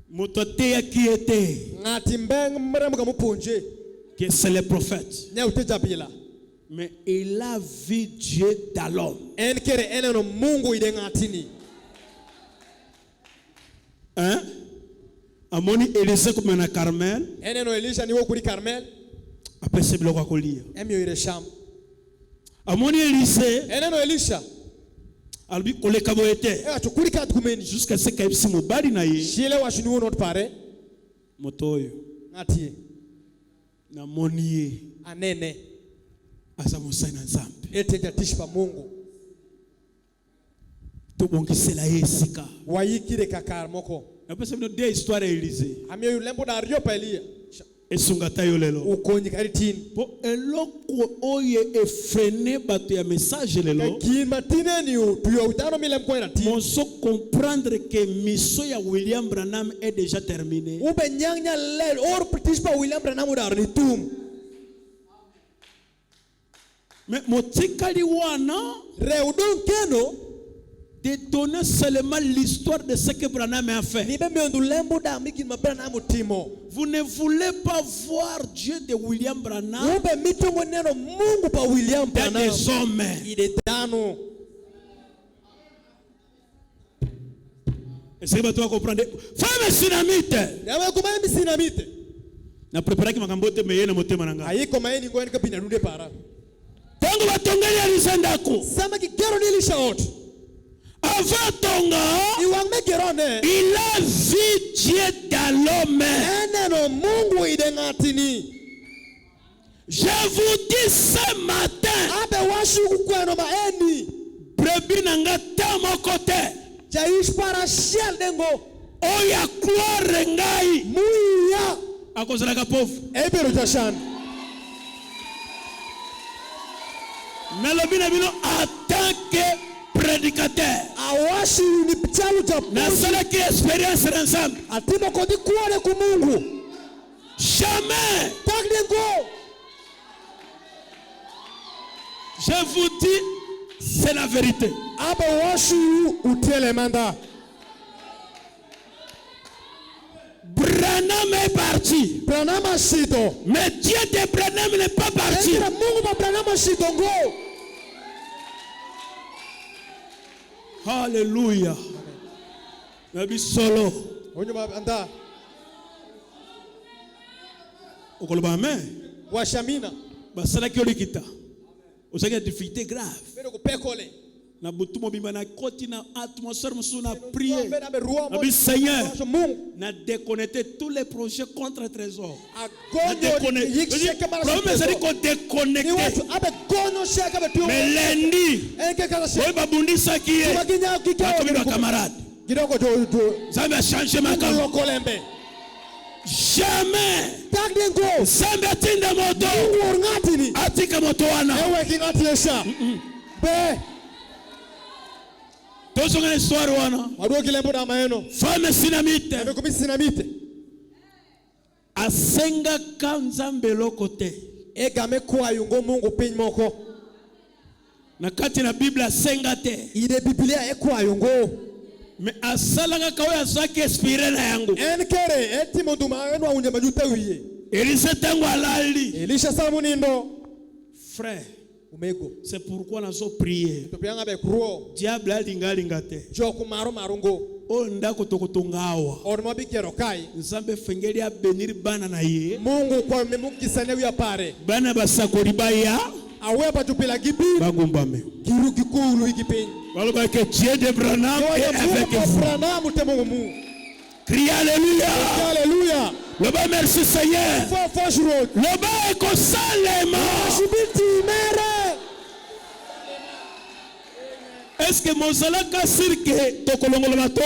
moto ateyaki ete ngati mbeng mremuka mupunje que c'est le prophète, nya utejabila mais il a vu Dieu dans l'homme. enkere eneno mungu ide ngatini Hein? Amoni Élisée comme na Carmel, eneno Elisha niwo kuri Carmel après c'est biloko akolia. emyo ire sham Amoni Élisée, eneno Elisha albi koleka boete tukuri kat kumeni jusqu'à ce qu'il si mobali na ye shile washuni wono pare moto oyo ngati na moni ye anene asa mosai na nzambe eteja tishpa mungu tobongisela ye esika wayikire kakar moko Napesa bino de histoire ya Élysée. Amio yulembo na rio pa Elia. Esungata yo lelo. Ukonyi karitin. Po eloko oye efrene bato ya message lelo. Kin matine ni u tuyo utano milem ko na tin. Monso comprendre que mission ya William Branham est déjà terminée. Ube nyanya lel or participant William Branham da ritum. Mais motikali wana Reudon keno de donner seulement l'histoire de ce que Branham a fait. Vous ne voulez pas voir Dieu de William Branham dans des hommes. Est-ce que tu vas comprendre? Femme sinamite. Na préparé que makambote meye na motema nanga. Ayiko maeni ngoni kapina nude para. Tangu batongeli alisandako. Sama kigero nilishaot. Avant Tonga, il a vu Dieu dans l'homme. Je vous dis ce matin, brebis nanga ta mon côté. Oya gloire ngai. A cause de la pauvre. Nalobina bino attaque prédicateur. Na sala qui expérience ensemble. Jamais. Je vous dis, c'est la vérité. Branham est parti. Mais Dieu de Branham n'est pas parti. Alléluia. Nabi solo. Okoloba amen. Washamina. Basala ki olikita. Osaka difficulté grave. Na butu mobimba na koti na atmosphère musu na prier. Nabi Seigneur. Na déconnecter tous les projets contre trésor. Na déconnecter. Problème c'est qu'on déconnecte. Mais lundi. Oui, babundisa qui est. Comme nos camarades. Ça va changer ma camarade. Jamais. Jamais tinda moto. Atika moto wana. Tozo ngane histoire wana. Femme sinamite. Asenga kanzambe lokote. Egame kwa yungo Mungu pin moko. Na kati na Biblia asenga te. Ide Biblia ekwa yungo. Me asalanga kawe asake expire na yangu. Enkere eti monduma eno unye majuta wiye. Elisa tangu alali. Elisha salmunindo. Frère. Umego. C'est pourquoi nous avons prié. Diable a lingate. Jokumaro marungo. O ndako tokotongawa. Ormabi kerokai. Nzambe fengeli a bénir bana na ye. Mungu kwa memukisane wi apare. Bana basakori baya. Awe batupila gibi. Bagumbame. Kiruki kulu ikipenyi. Waloba que Dieu de Branham est avec vous. Branham temomu. Crie alléluia. Alléluia. Loba merci Seigneur. Loba eko salema. Est-ce que mozala kasirke tokolongola mato?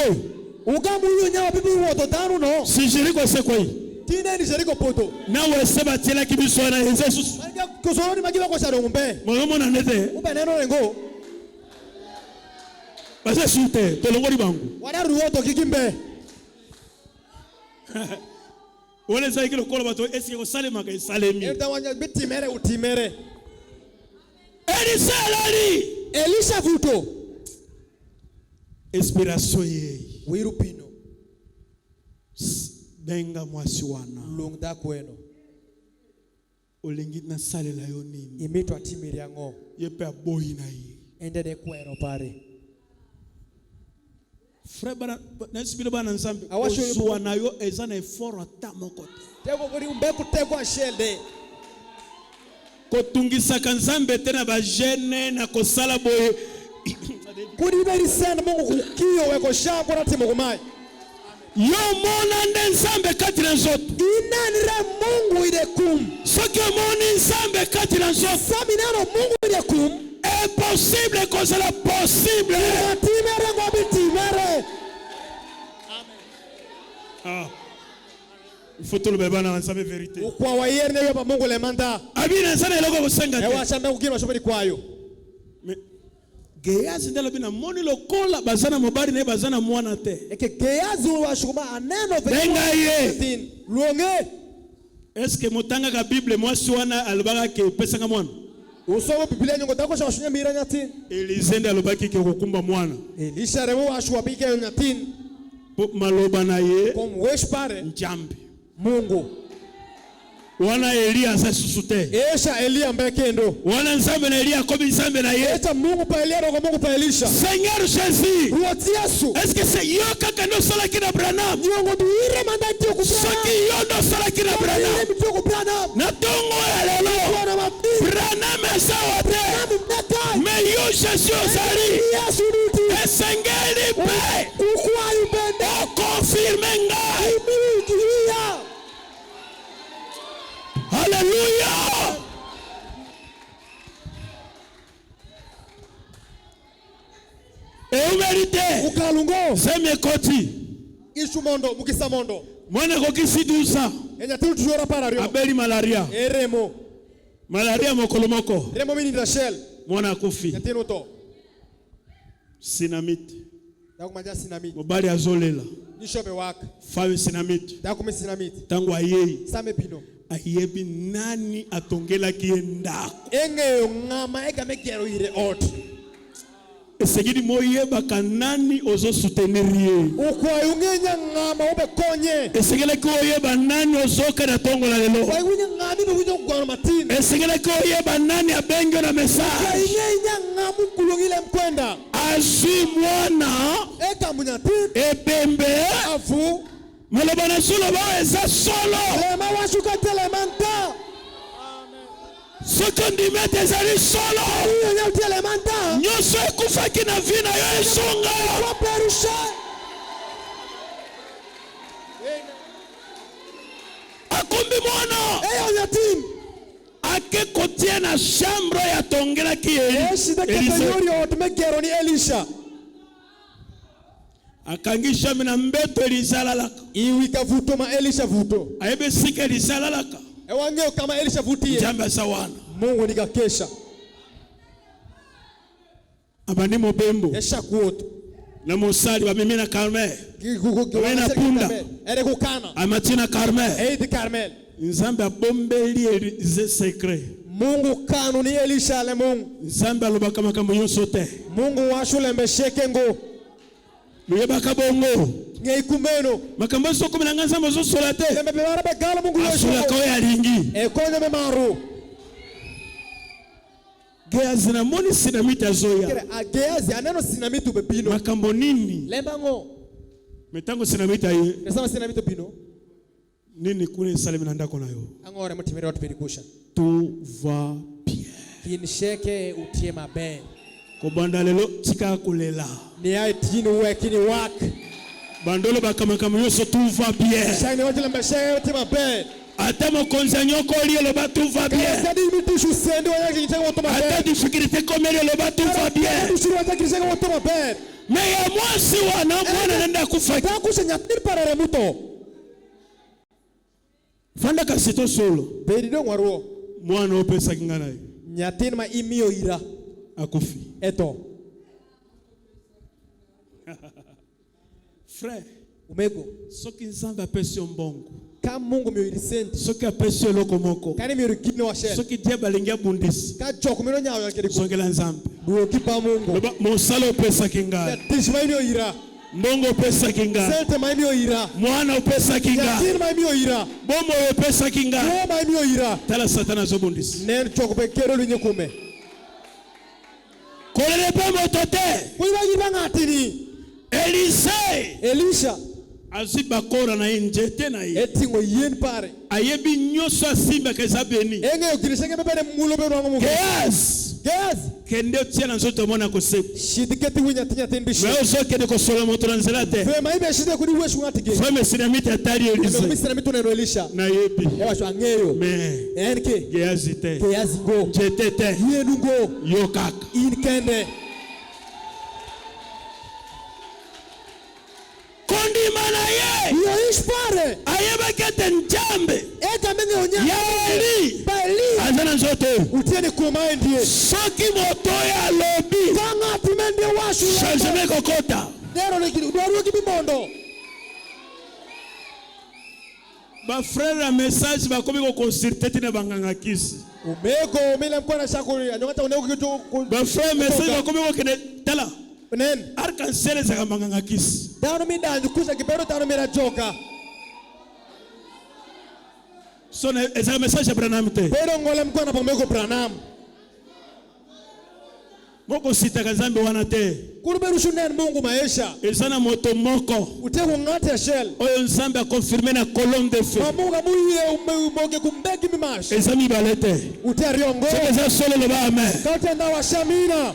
Ugamu yunya bibi woto tanu no. Si jeriko sekoi. Tine ni jeriko poto. Na weseba tela kibiso na Jesus. Kozoni magiba ko sharo ngombe. Moyo na nete. Ube neno lengo. Basa sute tolongoli bangu. Wada ruwoto kikimbe. Wale zaiki lokolo bato eske ko salema ka salemi. Etawanya bitimere utimere. Elisa alali. Elisha vuto. Inspiration ye. Wirupino. Benga mwasi wana. Lungda kweno. Olingi na sale la yo nini. Imitwa timiri yango. Yepe aboyi na ye. Endede kweno pare. Frère bana nasibile bana nzambe. Ozuwa na yo ezana effort ata moko te. Tego kuri umbeku tego shelde. Kotungisa kanzambe tena ba jeune na kosala boye. Kuri beri send Mungu kukiyo weko shambo na timu kumai. Yo mona nzambe kati na nzoto. Inanira Mungu ide kum. Soki mona nzambe kati na nzoto. Saminano Mungu ide kum. Impossible que cela possible. Timere ngo bitimere. Il faut tout le bébé dans la vérité. Ukwa wa yerne yo pa Mungu le manda. Abina sana eloko kusenga te. Ewa chamba kukira shobali kwayo. Gehazi ndala bina moni lokola bazana mobali na bazana mwana te. Eke Gehazi wa shukuma aneno Benga ye. Luonge. Est-ce que motanga ka Bible mwasi wana alobaka ke pesanga mwana? Usomo Biblia nyongo tako sha washunya mira nyatin. Elizende alobaki ke kukumba mwana. Elisha rewo washuwa bike nyatin. Maloba na ye. Kom wesh pare. Njambi. Mungu. Wana Elia sa susute. Esha Elia mbekendo. Wana nzambe na Elia kobi nzambe na ye. Eta Mungu pa Elia rogo Mungu pa Elisha. Seigneur Jésus. Uoti Yesu. Est-ce que c'est yo kaka no sala kina Branham? Nyongo duire mandati yo kubra. Soki yo no sala kina Branham. Na tongo ya lelo. Branham sawate. Mais yo Jésus osali. Yesu duti. Esengeli pe. Ukwa yubende. O confirme ngai. Alléluia. Et mérité. Ukalungo. C'est mes koti. Ishumondo mukisamondo. Mwana kokisi dusa. Enya tu tujora para rio. Abeli malaria. Eremo. Malaria mokolomoko. Remo mini Rachel. Mwana kufi. Yatino to. Sinamite. Dakumanja sinamite. Mobali azolela. Nishobe waka. Fawe sinamite. Dakume sinamite. Tangu ayei. Same pino. Ayebi nani atongela kiendako. Enge ngama ega mekero ire ot. Esegidi moyeba kanani ozo soutenir ye. Ukwa yungenya ngama ube konye. Esegele ko oyeba nani ozo kana tongola lelo. Kwa yungenya ngami bwinyo kwa matini. Esegele ko oyeba nani abengo na message. Kwa yungenya ngamu kulungile mkwenda. Azi mwana. Eka munyatini. Ebembe. Afu. Malobana solo ba eza solo. Lema washuka telemanta. Secondi mete ezali solo. Yenya telemanta. Nyoso ekufaki na vina yo esonga. Kwa perusha. Akumbi mwana. Eyo yatim. Ake kotie na chambre ya tongela ki Eshide kategori otumegero ni Elisha. Akangisha mina mbeto Elisa lalaka. Iwika vuto ma Elisha vuto. Ayebe sika Elisa lalaka. Ewangeo kama Elisha vutie. Jamba sawana. Mungu nikakesha. Abani mobembo. Esha kuoto. Na mosali ba mimi na Carmel. Wena punda. Ere kukana. Amatina Carmel. Eidi Carmel. Nzambe abombeli Elise secret. Mungu kanu ni Elisha le Mungu. Nzambe alobaka makambo nyonso te. Mungu washule mbesheke ngo. Luyebaka bongo. Ngeikumeno. Makambo soko mina Nzambe zo sola te. Lembe bebara begala Mungu yesho. Asula ko ya lingi. Ekonye memaru. Gehazi na moni sinamita zoya. Kere Gehazi aneno sinamitu bebino. Makambo nini? Lemba ngo. Metango sinamita ye. Nesama sinamitu bino. Nini kune salimi na ndako na yo. Angore mutimere watu perikusha. Tout va bien. Kinsheke utie mabe. Kobanda lelo tika kulela. Ni ai tini wekini wak. Bandolo bakamakamo yoso tout va bien. Shine wajile mbesheke utie mabe. Ata mokonza nyoko liye loba tout va bien. Kaya miti shusende wanyaki ncheke watu mabe. Ata difficulté comme elle loba tout va bien. Ushuru wanyaki ncheke watu mabe. Mais ya mwasi wana mwana nenda kufaki. Takusha nyatiri parere muto. Fanda kasito solo. Bedi do ngwaruo. Mwana opesa kingana ye. Nyatiri ma imio ira. Akufi. Eto. Frère. Umego. Soki Nzambe apesi yo mbongo. Kama Mungu miyoirisenti. Soki apesi yo eloko moko. Kani miyorikini wa shel. Soki diable alingi abundisi. Ka joko mino nyawo yakiriku. Songela Nzambe. Buokipa Mungu. Loba mosala opesa kingana. Yatishi ma imio ira. Mbongo opesa kingana. Sente ma imio ira. Mwana opesa kingana. Yatiri ma imio ira. Bomo opesa kingana. Yo ma imio ira. Tala satana zobundisi. Nen choko pekero lunye kume. Kolele pe motote. Kuiba yiba ngatini. Elisha. Azi bakora na njete na ye. Etingo yen pare. Ayebi nyoso asimba keza beni. Enge ukirisenge bebele mulo bebe wangu mungu. Gehazi. Kende otia na nzoto mona koseku. Shidiketi winya tinya tenbishi. Mwe ozo kende kosola moto na nzela te. Fema ibe shide kudi weshu ngatige. Feme sinamiti atari Elise. Eme sinamiti nero Elisha. Na yebi. Ewa shwa ngeyo. Me. Enke. Gehazi te. Gehazi go. Njete te. Yenu go. Yo kaka. Inkende. Kondima na ye. Yo Dispare. ayeba kete njambe Eta mingi onyama. ya Eli Ba Eli. azana nzoto Utieni kumaendie. soki moto ya lobi Kanga timende washu. changement kokota Nero likidu. Duaru kibimondo. ba frère la message ba komi ko consulter tina banganga kisi Umeko mila mkona shakuri. Anyongata uneko kitu. ba frère message ba komi ko kene tala Nen. arc-en-ciel za banganga kisi Tano mida njukuza kipero tano mira joka. so eza message ya Branham te Pero ngole mkona pameko Branham. moko sitaka Nzambe wana te Kuruberu shunen Mungu maisha. eza na moto moko Uteko ngate ya shell. oyo Nzambe a confirmé na colonne de feu Mamunga muye umoge kumbeki mimash. eza mibale te Ute riongo. soki eza solo loba amen Kaute nda wa shamina.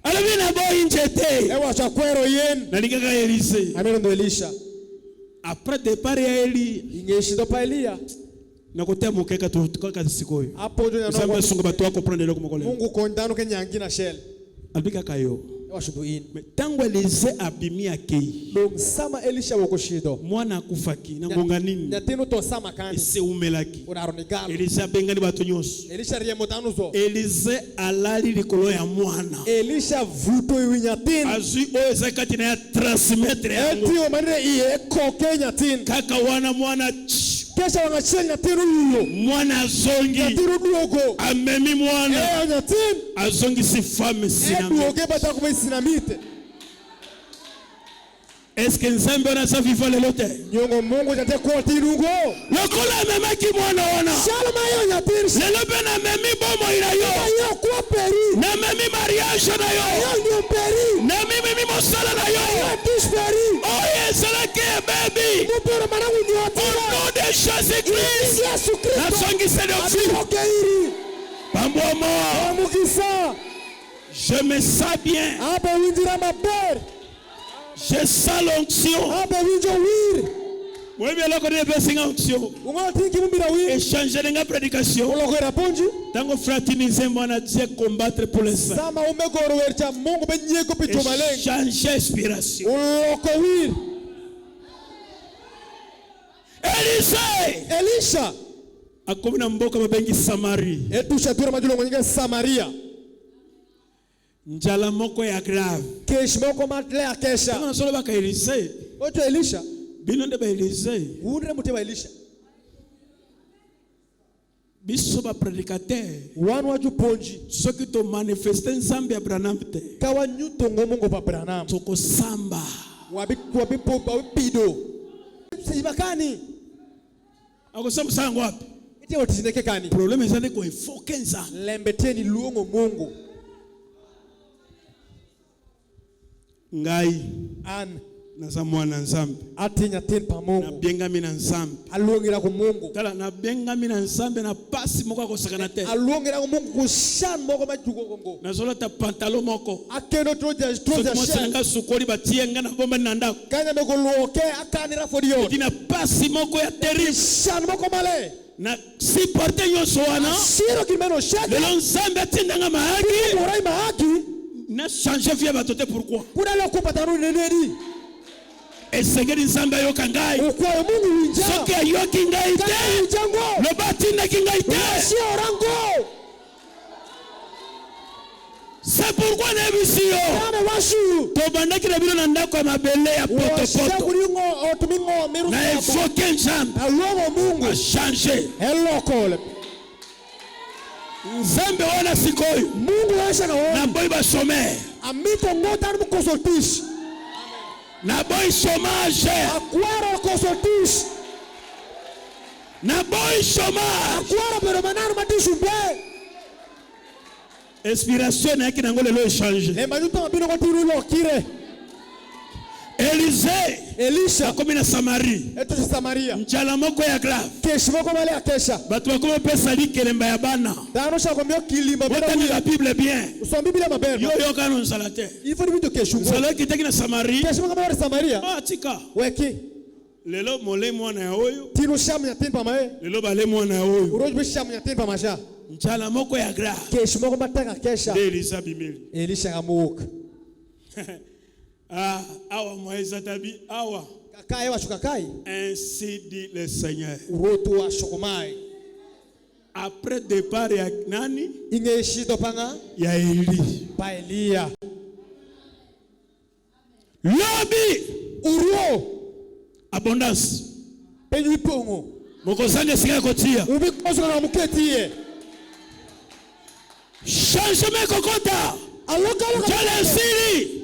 alobi na boyi nje te Ewa chakwero yen. nalingaka Elise Ameno ndo Elisha. après départ ya Eli Ingeshindo pa Elia. nakotea mokeka tukaka sikoyo Hapo ndio Nzambe nyanongo. asunga bato akomprendre eloko moko lelo Mungu kondano kenyangi na shell. alobi kaka yo Ewa shubu in. mais ntango Elise abimi akei Dong sama Elisha wokoshido. mwana akufaki na ngonga nini Nyatinu to sama kani. eseumelaki Unaronigalo. Elise abengani bato nyonso Elisha riyemotanuzo. Elise alali likolo ya mwana Elisha vuto iwinyatinu. azwi oyo eza kati na ya transmettre yango Eti omanire iye koke nyatinu. kaka wana mwana Kesha wangachel nyatinu yuyo. mwana azongi Nyatinu duogo. amemi mwana Ewa nyatinu. azongisi femme sinami Duoge bata kuma isinamite. est-ce que Nzambe wana aza vivant lelo te Nyongo Mungu jate kwa tirungo. lokola amemaki mwana wana Shalom ayo nyatinu. lelo mpe namemi bomoi na yo Ayo kwa peri. namemi mariage na yo Ayo nyo peri. namemi mosala na yo Ayo tish peri. oyo ezalaki ebebi Mupero manangu au nyotira. nom de Jésus-Christ Yesu Kristo. nasongisi dofi Abihoke iri. pambwamo Amukisa. je me sens bien Abe winjira maber. je sens l'onction Abe winjo wir. moyebi eloko nini epesinga onction Ungola tinki mumbira wir. échanger nga prédication Uloko era ponji. ntango fratini nzembo wana Dieu combattre pour les saints Sama umegoro wercha Mungu benyeko pito malenga. échanger inspiration Uloko wir. Elise Elisha. akomi na mboka babengi Samari Etusha tura majulo ngonyinga Samaria. njala moko ya grave Kesh moko matle akesha. ntango nasolobaka Elise Oto Elisha. bino nde ba Elise Unre muteba Elisha. biso baprédicateur Wanu waju ponji. soki tomanifeste Nzambe ya Branham te Kawa nyuto ngomungo pa Branham. tokosamba Wabi pido. Sijibakani. akosambisa yango wapi Iti otizineke kani. problème eza nde koefoke Nzambe Lembeteni luongo Mungu. ngai An. naza mwana Nzambe Atinya ten pa Mungu. nabengami na Nzambe Aluongira ku Mungu. tala nabengami na Nzambe na pasi moko akosakana te Aluongira ku Mungu kushan moko majugo kongo. nazolata pantalon moko Akeno troja soki mwasi na shen. ngai sukoli batie nga na bombani na ndako Kanya meko luoke akanira fodio. tina pasi moko ya terrible Shan moko male. na supporte nyonso wana Shiro kimeno shaka. lelo Nzambe atindanga mayaki Murai mahaki. na change vie bato te pourquoi Kuna lo kupatanu neneri. esengeli Nzambe ayoka ngai Ukwayo Mungu winja. soki ayoki ngai Kanya te winjango. loba atindaki ngai te Shio orango. c'est pourquoi nayebisi yo Kame washu. tobandaki na bino na ndako ya mabele ya Washa potopoto kuringo otumingo miru. na evoke Nzambe Aluongo Mungu. achange Elokole. Nzambe wana sikoyo Mungu washa na wona. naboyi basomere Amito ngota no consultish. naboyi chômage Akwara consultish. naboyi chômage Akwara pero manano matishu be. inspiration nayaki nango lelo échange Le manuto mabino kwa tiru lo kire. Elise Elisha. akomi na Samari Eto si Samaria. njala moko ya grave Keshi moko male akesha. bato bakomi opesa likelemba ya bana Dano sha komyo kilimba bena botanga uya. bible bien Usombi bila mabeno. yo yokano nzala te Ifo ni bito keshu. nzala ekitaki na Samari Keshi moko male Samaria. atika Weki. lelo mole mwana ya oyo Tino shamu ya tin pa mae. lelo bale mwana ya oyo Uroji bi shamu ya tin pa masha. njala moko ya grave Keshi moko mataka kesha. nde Elisa bimeli Elisha amuka. Awa moïse tabi awa. Kakai wa shukakai. Ainsi dit le Seigneur. Uroto wa shokomai. Après départ ya nani? Inge shido panga. Ya Eli. Pa Elia. Lobi. Uro. Abondance. Penyu pongo. Mokozange sika kotia. Ubi koso na muketie. Changement kokota. Aloka Jale siri.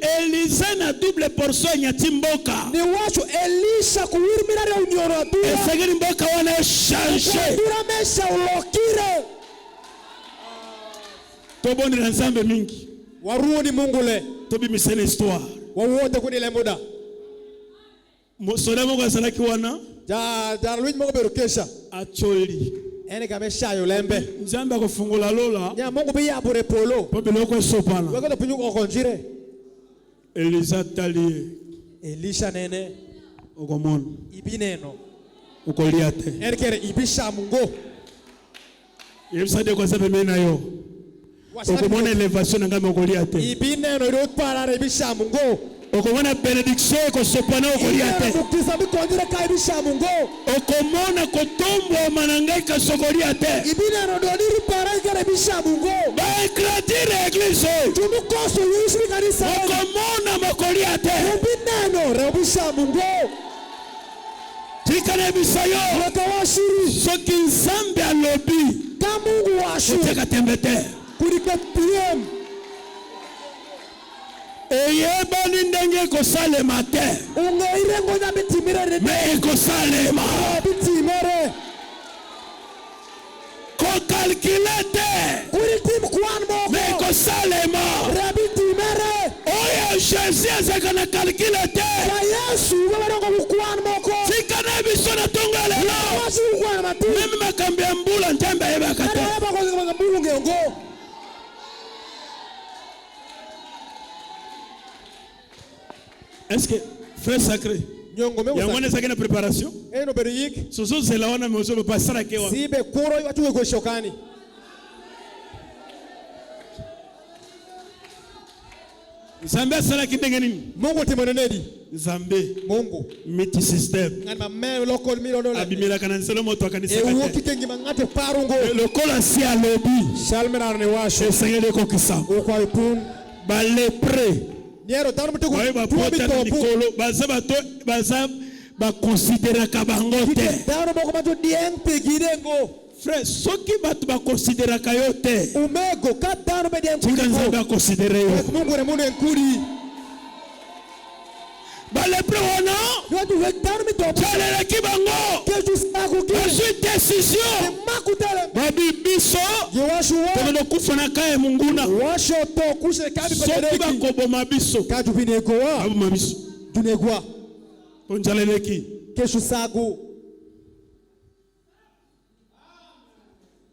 Elisa na double portion ya timboka. Ni wacho Elisha kuwirmira ya unyoro tu. Esegiri mboka wana changer. Dura mesha ulokire. Toboni na nzambe mingi. Waruoni Mungu le. Tobi misele histoire. Wawote kuni le muda. Mosole moko asalaki wana. Ja luit moko berukesha. Acholi. Ene kamesha yo lembe. Nzambe akofungula lola. Nya Mungu bi abure polo. Popiloko esopana. Weko pinyu okonjire. Elisa tali. Elisha nene. Okomona. Ibineno. Ukoliate. Erkere ibisha Mungu. Yebisade kwa sababu mena yo. Okomona elevation ngame ukoliate. Ibineno irotwara ibisha Mungu. Okomona benediction ko sopana okoliate. Mukisa bikondire ka ibisha Mungu. Okomona kotombo manangaika sokoliate. Ibineno dodiri para ikare ibisha Mungu. Ba éclater église. Tumukoso yishiri kanisa. Okomona makoliate. Ibineno rebisha Mungu. Tikane bisayo. Wakawashiri. Soki nzambe alobi. Kamungu washu. Teka tembete. Kurika PM. Eyebani ndenge kosalema te. Ungeire ngoja bitimire. Me kosalema. Bitimire. Ko calculate. Kuritim kwan moko. Me kosalema. Bitimire. Oya Jésus azakana calculate. Ya Yesu wewe kwan moko. Tikana biso na tonga lelo. Washi kwan mati. Mimi makambi ya mbula ntembe yebaka te. Ana bako mbulu ngengo. Est-ce que frère sacré? Nyongo me Yangone sakena préparation? Eno beriyik. Soso zela wana mezo be pasara kewa. Sibe kuro watu ko shokani. Nzambe asala kidenge nini? Mungu timonenedi. Nzambe. Mungu. Miti system. Ngani mame local miro dole. Abimela kana nselo moto akanisa kate. Ewo kitengi mangate parungo. Lokola si alobi. Shalmenar ne washo. Esengele ko kisa. Okwa ipun. Ba lepre. Niero tanu mtego. Ba pota nikolo. Baza ba considérer ka bangote. Tanu boko mato dieng pegidengo. Frère, soki batu ba considérer ka yote. Umego katanu be dieng. Tika nzambe a considérer yo. Mungu ne mungu enkuri. Ba lepre wana. Watu wetanu mitopo. Chalele kibango. Keju saku ki. Bazui décision. Makutele. Babi biso. Yewashu wa. Tono kufana kae munguna. Washo to kushe kabi soki bakoboma biso. Kaju binego wa. Aboma biso. Dunegwa. Onjaleleki. Keshu saku.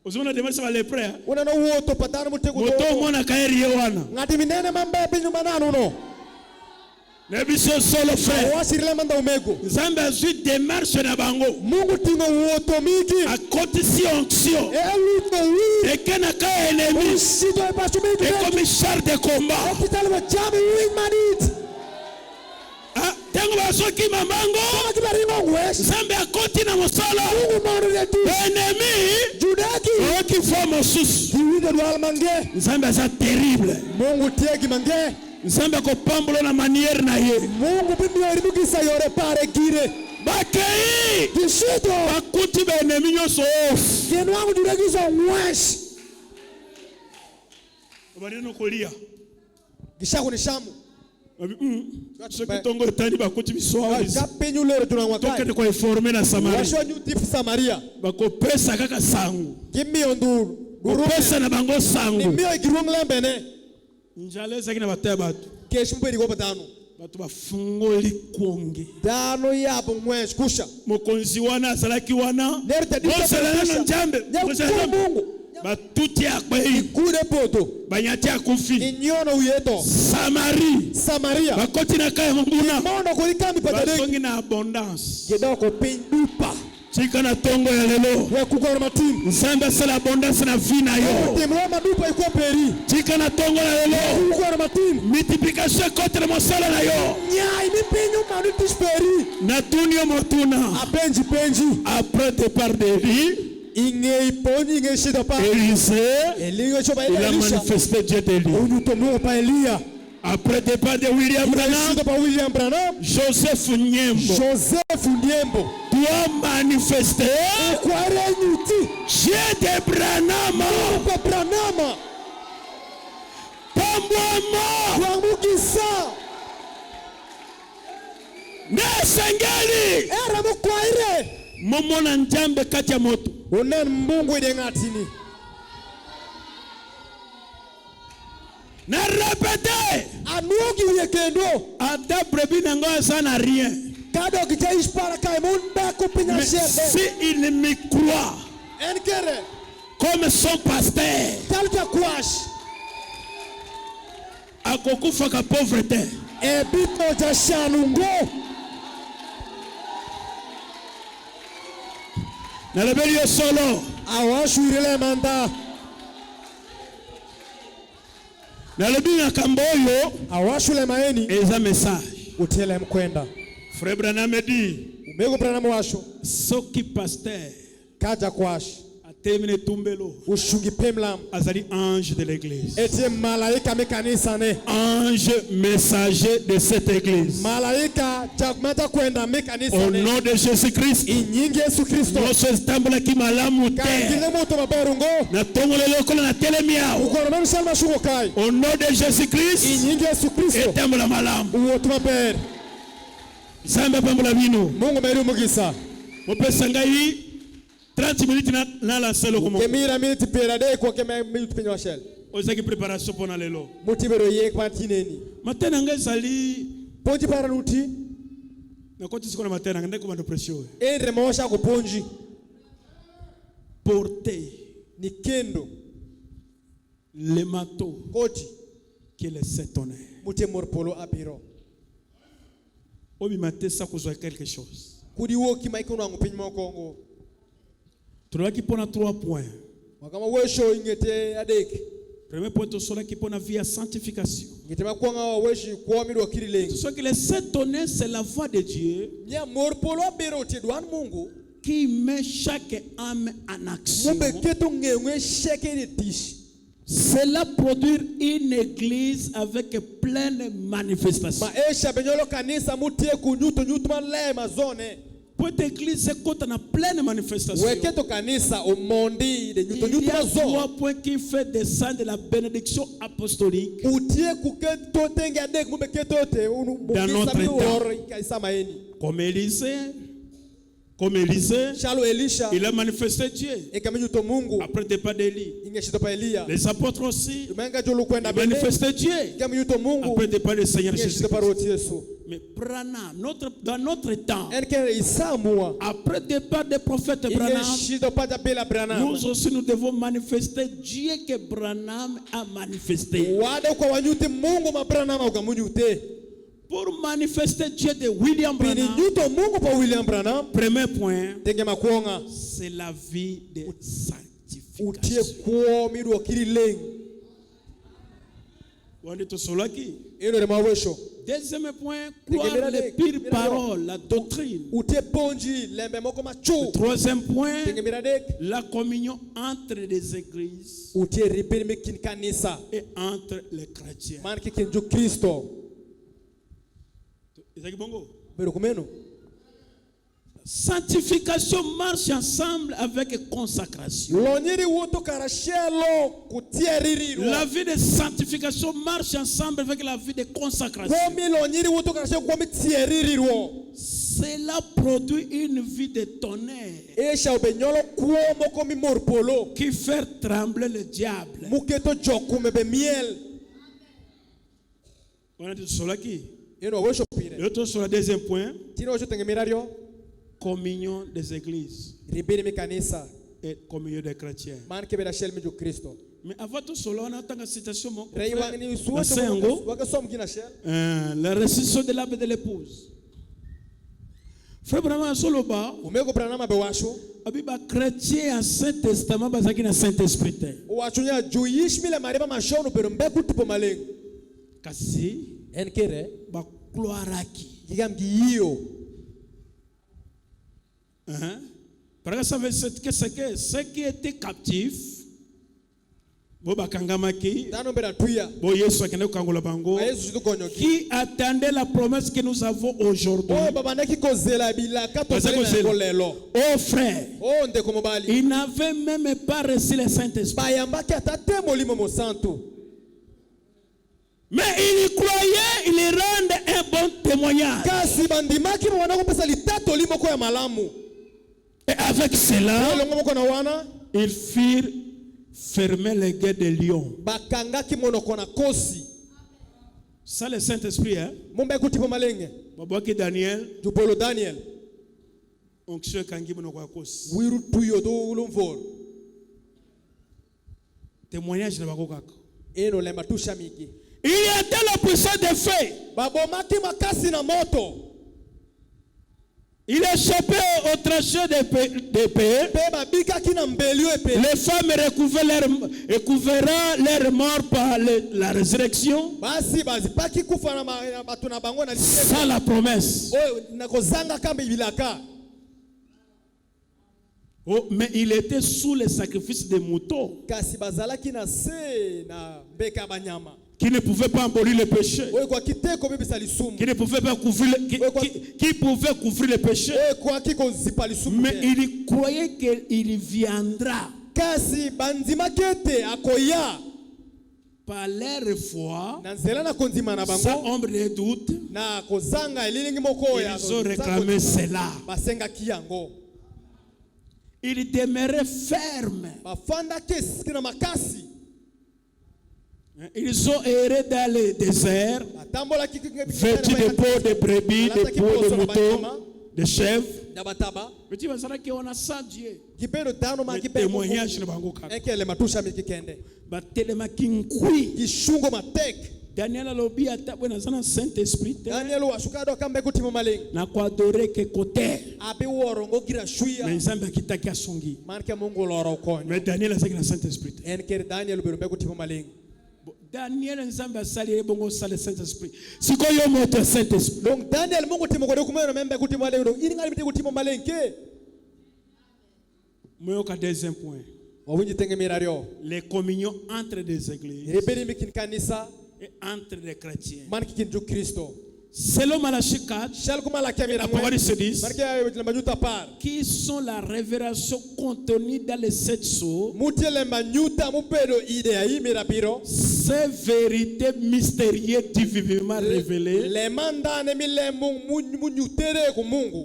Ozona demarche ba lepre. Una no woto patanu mutego. Moto mona kaeri yewana. Ngati minene mambe binyu mananu no. Nebiso solo frère. Washirile manda umego. Nzambe azui démarche na bango. Mungu tingo woto miki. Akotisi onction. Eluto wi. Ekena ka ennemi. Sito e pasu miki. Ekomi char de combat. Kitale wa jami wing manit. Ah, tango basoki mamango. Kama kibaringo ngwes. Nzambe akoti na mosala. Mungu manu letu. Ennemi. Judaki. Oki fo mosusu. Kiwinde dwala mange. Nzambe aza terrible. Mungu tiegi mange. Nzambe ko pambulo na manière na ye. Mungu bimyo iribukisa yore pare gire. Bakei. Kishito. Bakuti be ennemi nyoso off. Genu wangu judagizo ngwesh. Obarino kolia. Gishaku ni shamu. Soki tongo etani bakuti biso awa. Kapenyu lero tunangwakai. Tokende ko informer na Samaria. Washo nyutif Samaria. Bako pesa kaka sangu. Kimi onduru. Pesa na bango sangu. Ni mio igirung lembene. Njale saki na bataya batu. Kesh mperi go batano. Batu bafungoli kuonge. Dano yabo mwesh kusha. Mokonzi wana azalaki wana. Nerta Bosalana na njambe. Mungu. Batuti akbai. Kude poto. Banyati akufi. Inyono uyeto. Samaria. Bakoti na kaya mbuna. Mono kulikami patadeki. Basongi na abondance. Gedoko pindupa. Tika na tongo ya lelo. Wekugora matini. Nzambe sala abondance na vie na yo. Temro madupa iko peri. Tika na tongo ya lelo. Wekugora matini. Multiplication contre mosala na yo. Nyai mi penyu manutis peri. Na tunio motuna. Apenji penji. Après départ de Élie, Inge iponi inge shida pa. Élisée, Elingo choba il a Elisha. manifesté Dieu d'Élie. Unutomo pa Elia. Après départ de William Branham, Shida pa William Branham. Joseph Nyembo Joseph Ndiembo. doit manifester Kware nyuti. Dieu de Branham. Pa Branham. Pambwama Wamukisa. Nesengeli Era mukwaire. momona njambe kati ya moto. Onan Mungu ide ngatini. Na répété, Anuogi uyekendo. Ada brebi nango sana rien. Kado kita ispara kai munda kupinya Mais shebe. si il me croit Enkere. comme son pasteur, Talka kwash. akokufa ka pauvreté. Ebito ja shanungo. Na lebeli yo solo. Awashu irile manda. Na lebi na kamboyo Awashu le maeni. eza message. Utele mkwenda. Frère Branham dit, Umego Branham washo. soki pasteur Kaja kwash. atemine tumbelo Ushungi pemlam. azali ange de l'église. Eti malaika mekanisa ne. Ange messager de cette église. Malaika jagmata kwenda mekanisa Au ne. nom de Jésus-Christ, Inyingi Yesu Kristo. nyonso etambolaki malamu te. Kangile moto maberungo. Na tongolo lokola na telemi awa. Ukono menu salma shuko kai. Au nom de Jésus-Christ, Inyingi Yesu Kristo. etambola malamu. Uotu maber. Nzambe apambola bino. Mungu meri umugisa. Mopesa ngai 30 minutes na lancer loko moko. Kemira minute perade kwa kema minute penyo shell. Ozaki préparation pour na lelo. Mutibero ye kwa tineni. Matena ngai ezali Ponji para nuti. na koti siko na matena ndeko bando pression. Endre mawasha ko ponji. Porter Ni kendo. le marteau Koti. qui est le septonnaire. Mute morpolo apiro. Obi matesa kozwa quelque chose. Kudi wo kima ikono angu penyo Kongo. Tolaki pona 3 points. Wakama wesho ingete adeki. Premier point to sola qui pona via sanctification. Ingete makwanga wa weshi kwa mido akiri lengi. Ce que le septonnaire c'est la voix de Dieu Nya morpolo apiro te duan Mungu. qui met chaque âme en action. Mumbe keto ngengwe sheke de tishi. Cela produire une église avec pleine manifestation. Maesha benyolo kanisa mutie kunyuto nyutuma le mazone. Pour cette église, c'est quand on a pleine manifestation. Weketo kanisa omondi de nyuto Il y nyutuma a zo. 3 points qui fait descendre la bénédiction apostolique Utie kuketo tengi adek mumbe keto te unu Dans notre mukisa temps. miwori kaisa maeni. comme Élisée. Comme Élisée, Shalo Elisha il a manifesté Dieu ekame nyuto Mungu après le départ d'Élie. ingeshito pa Elia. Les apôtres aussi, Tumenga jolo kwenda ils bende. manifestaient Dieu Ekame nyuto Mungu après le départ du Seigneur ingeshito pa Jésus. roti Yesu. Mais Branham, dans notre temps, Enke isamua après le départ des prophètes Branham, ingeshito pa bela Branham. nous aussi nous devons manifester Dieu que Branham a manifesté. Wada kwa wanyute Mungu ma Branham ukamunyute. Pour manifester Dieu de William Bini Branham, nyuto Mungu pa William Branham. premier point, Tenge makuonga. c'est la vie de Utie sanctification. kuo midu akiri lengi. Wande to solaki. Eno rema wesho. Deuxième point, croire les pires paroles, la doctrine. Utie ponji lembe moko machu. Troisième point, Tenge miradek. la communion entre les églises Utie ripeni mekin kanisa. et entre les chrétiens. Man kikenju Kristo. Ezaki bongo? Pero kumeno. Sanctification marche ensemble avec consacration. Lonyiri woto karashelo kutie ririro. La vie de sanctification marche ensemble avec la vie de consacration. Komi lonyiri woto karashelo komi tie ririro. Cela produit une vie de tonnerre Esha obenyolo kuomo komi morpolo. qui fait trembler le diable. Muketo jokume be miel. On a dit cela qui? Eno wesho pire. L'autre sur le deuxième point, Tino wesho tenge mirario. communion des églises Ribeni me kanisa. et communion des chrétiens. Man kebera shel meju Kristo. Mais avant tout cela, on attend la citation. Rei wangini usuwa Sengo, waka som kina shel. la restitution de l'âme de l'épouse. Frère Branham soloba. Umeko Branham bewasho. Abiba chrétien Ancien Testament bazaki na Saint-Esprit. Wachunya Jewish mile mariba mashono pero mbeku tipo maleng. Kasi enkere ba gloiraki. Gigamgiyo. Parce que ça veut dire que ceux qui étaient captifs qui attendaient la promesse que nous avons aujourd'hui. Oh frère, ils n'avaient même pas reçu le Saint-Esprit. Mais ils croyaient, ils rendent un bon témoignage. Et avec cela, ils firent fermer les guets de lions. Ça, le Saint-Esprit, hein? Babaki Daniel. Onction kangi monoko akosi. Témoignage na bakokaka. Il y a de la puissance de feu. Il échappait au tranchant d'épée. Les femmes recouvriront leur mort par la résurrection. Sans la promesse. Oh, mais il était sous le sacrifice des moutons. Qui ne pouvait pas abolir le péché. Qui ne pouvait pas couvrir qui pouvait couvrir le péché. Mais il croyait qu'il viendra. Par leur foi, sans ombre de doute, ils ont réclamé cela. Il demeurait ferme. Ils ont erré dans le désert, vêtus de peau de brebis, de peau de mouton, de chèvres. Mais tu vas savoir qu'on a ça Dieu. Le témoignage ne va pas Daniel alobi atabwe na sana Saint-Esprit. Daniel washukado akambe kutima maleng. Na kwa adore ke kote. Abe worongo kirashuya. Mais Nzambe kitaki asongi. Marke Mungu loro konyo. Mais Daniel asaki na Saint-Esprit. Enker Daniel berumbe kutima maleng. Daniel Nzambe asali bongo sale Saint-Esprit. Siko yo moto Saint-Esprit. Donc Daniel Mungu timo kode kumeno membe kutima maleng. Ini ngali biti kutima maleng ke. Moyo ka deuxième point. Les communions entre des églises. Et entre les chrétiens. Selon Malachie 4, la parole se dit qui sont la révélation contenue dans les 7 sceaux, ces vérités mystérieuses divinement révélées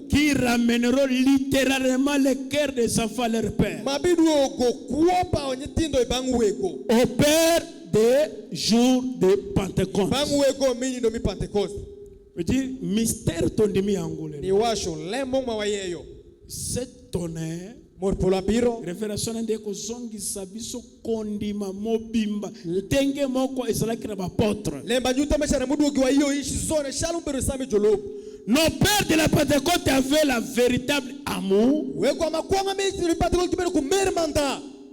qui ramèneront littéralement le cœur des enfants à leur père au père des jours de Pentecôte. Je dis mystère tondimi angolé. Cet tonnerre. Révélation ndeko zongi sabiso kondima mobimba. Tenge moko ezalaki na bapôtre. Nos pères de la Pentecôte avaient la véritable amour.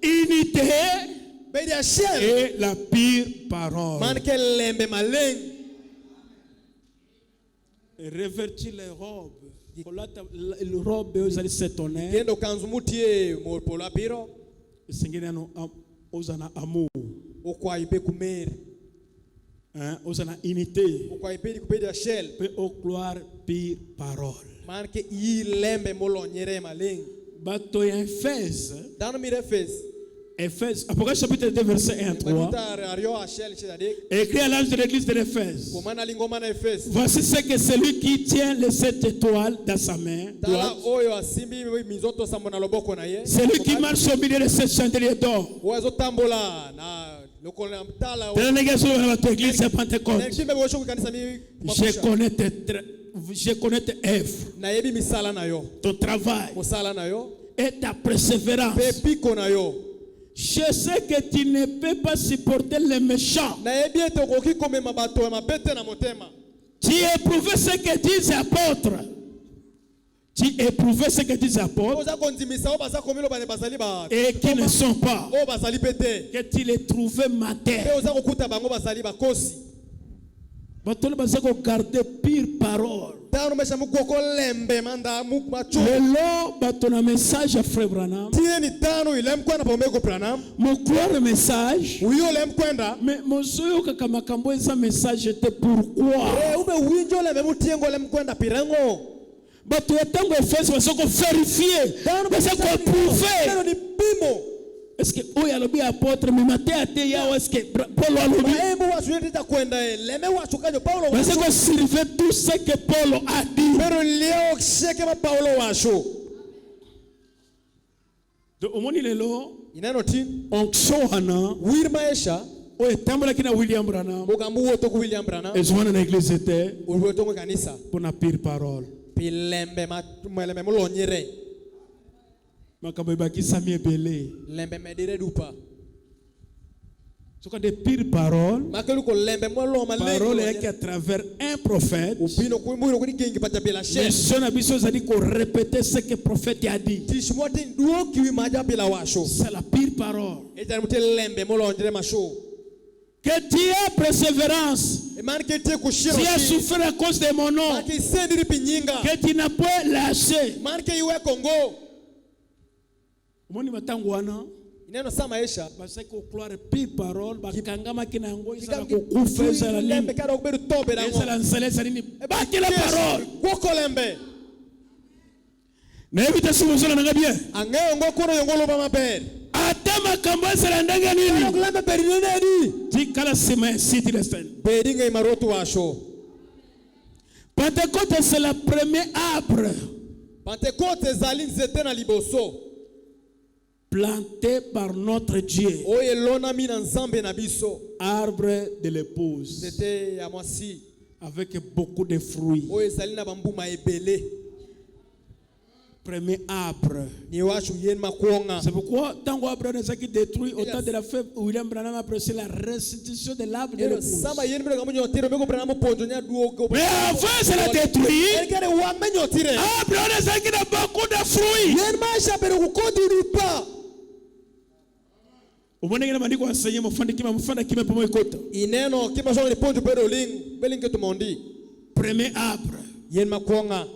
Unité. Et la pire parole. Révertir les robes. Les robes aux alliés s'étonner. Aux amour. Aux unité. Aux gloire pire parole. Bateau Éphèse. Éphèse, Apocalypse chapitre 2 verset 1 à 3. Écrit à l'ange de l'église de l'Éphèse. Voici ce que celui qui tient les 7 étoiles dans sa main. Celui qui marche au milieu de 7 chandeliers d'or. Je connais tes œuvres, ton travail et ta persévérance. Je sais que tu ne peux pas supporter les méchants. Tu éprouves ce que disent les apôtres. qui éprouvaient ce que disent les apôtres et qui ne sont pas, que tu les trouvais mater. Bato baza ko garder pire parole. Lelo bato na message à Frère Branham. Mon croire le message. Mais mon soyo kaka makambo eza message était pourquoi. Bato etango efese baza ko vérifier. Baza ko prouver. Est-ce que oya lobi apôtre mais maté até ya est-ce que Paul a lobi parce que servait tout ce que Paul a dit donc au moni lelo onction hana o etambula kina William Branham et joindre na église était pour na pire parole makambo ebaki sami ebele soka de pire parole parole yaki à travers un prophète mais son abiso ezali ko répéter ce que le prophète a dit c'est la pire parole que tu as persévérance, tu as souffert à cause de mon nom, que tu n'as pas lâché. Moni matangwana ineno sama esha basa ko gloire pire parole bakangama kinango isala ko kufa la limbe kada ko beru tobe na ngo nselesa nini baki la parole kokolembe na evita sumo zola nga bien angayo ngo kono yongolo ba maber atama kambasa la ndanga nini kulembe berineni tikala sema city lesson beringa imarotu washo Pentecôte c'est la première arbre Pentecôte zalin zete na liboso planté par notre Dieu. Arbre de l'épouse. Avec beaucoup de fruits. Premier arbre. C'est pourquoi tant qu'arbre ne s'est détruit au temps de la fête, William Branham a apprécié la restitution de l'arbre de l'épouse. Mais avant c'est la détruit. Arbre ne s'est qui a beaucoup de fruits. Umone maandiko asanye mfanda kima pamoja kota. Ineno kima shoni ponto pero belinge tumondi. Premier arbre. Yen makonga.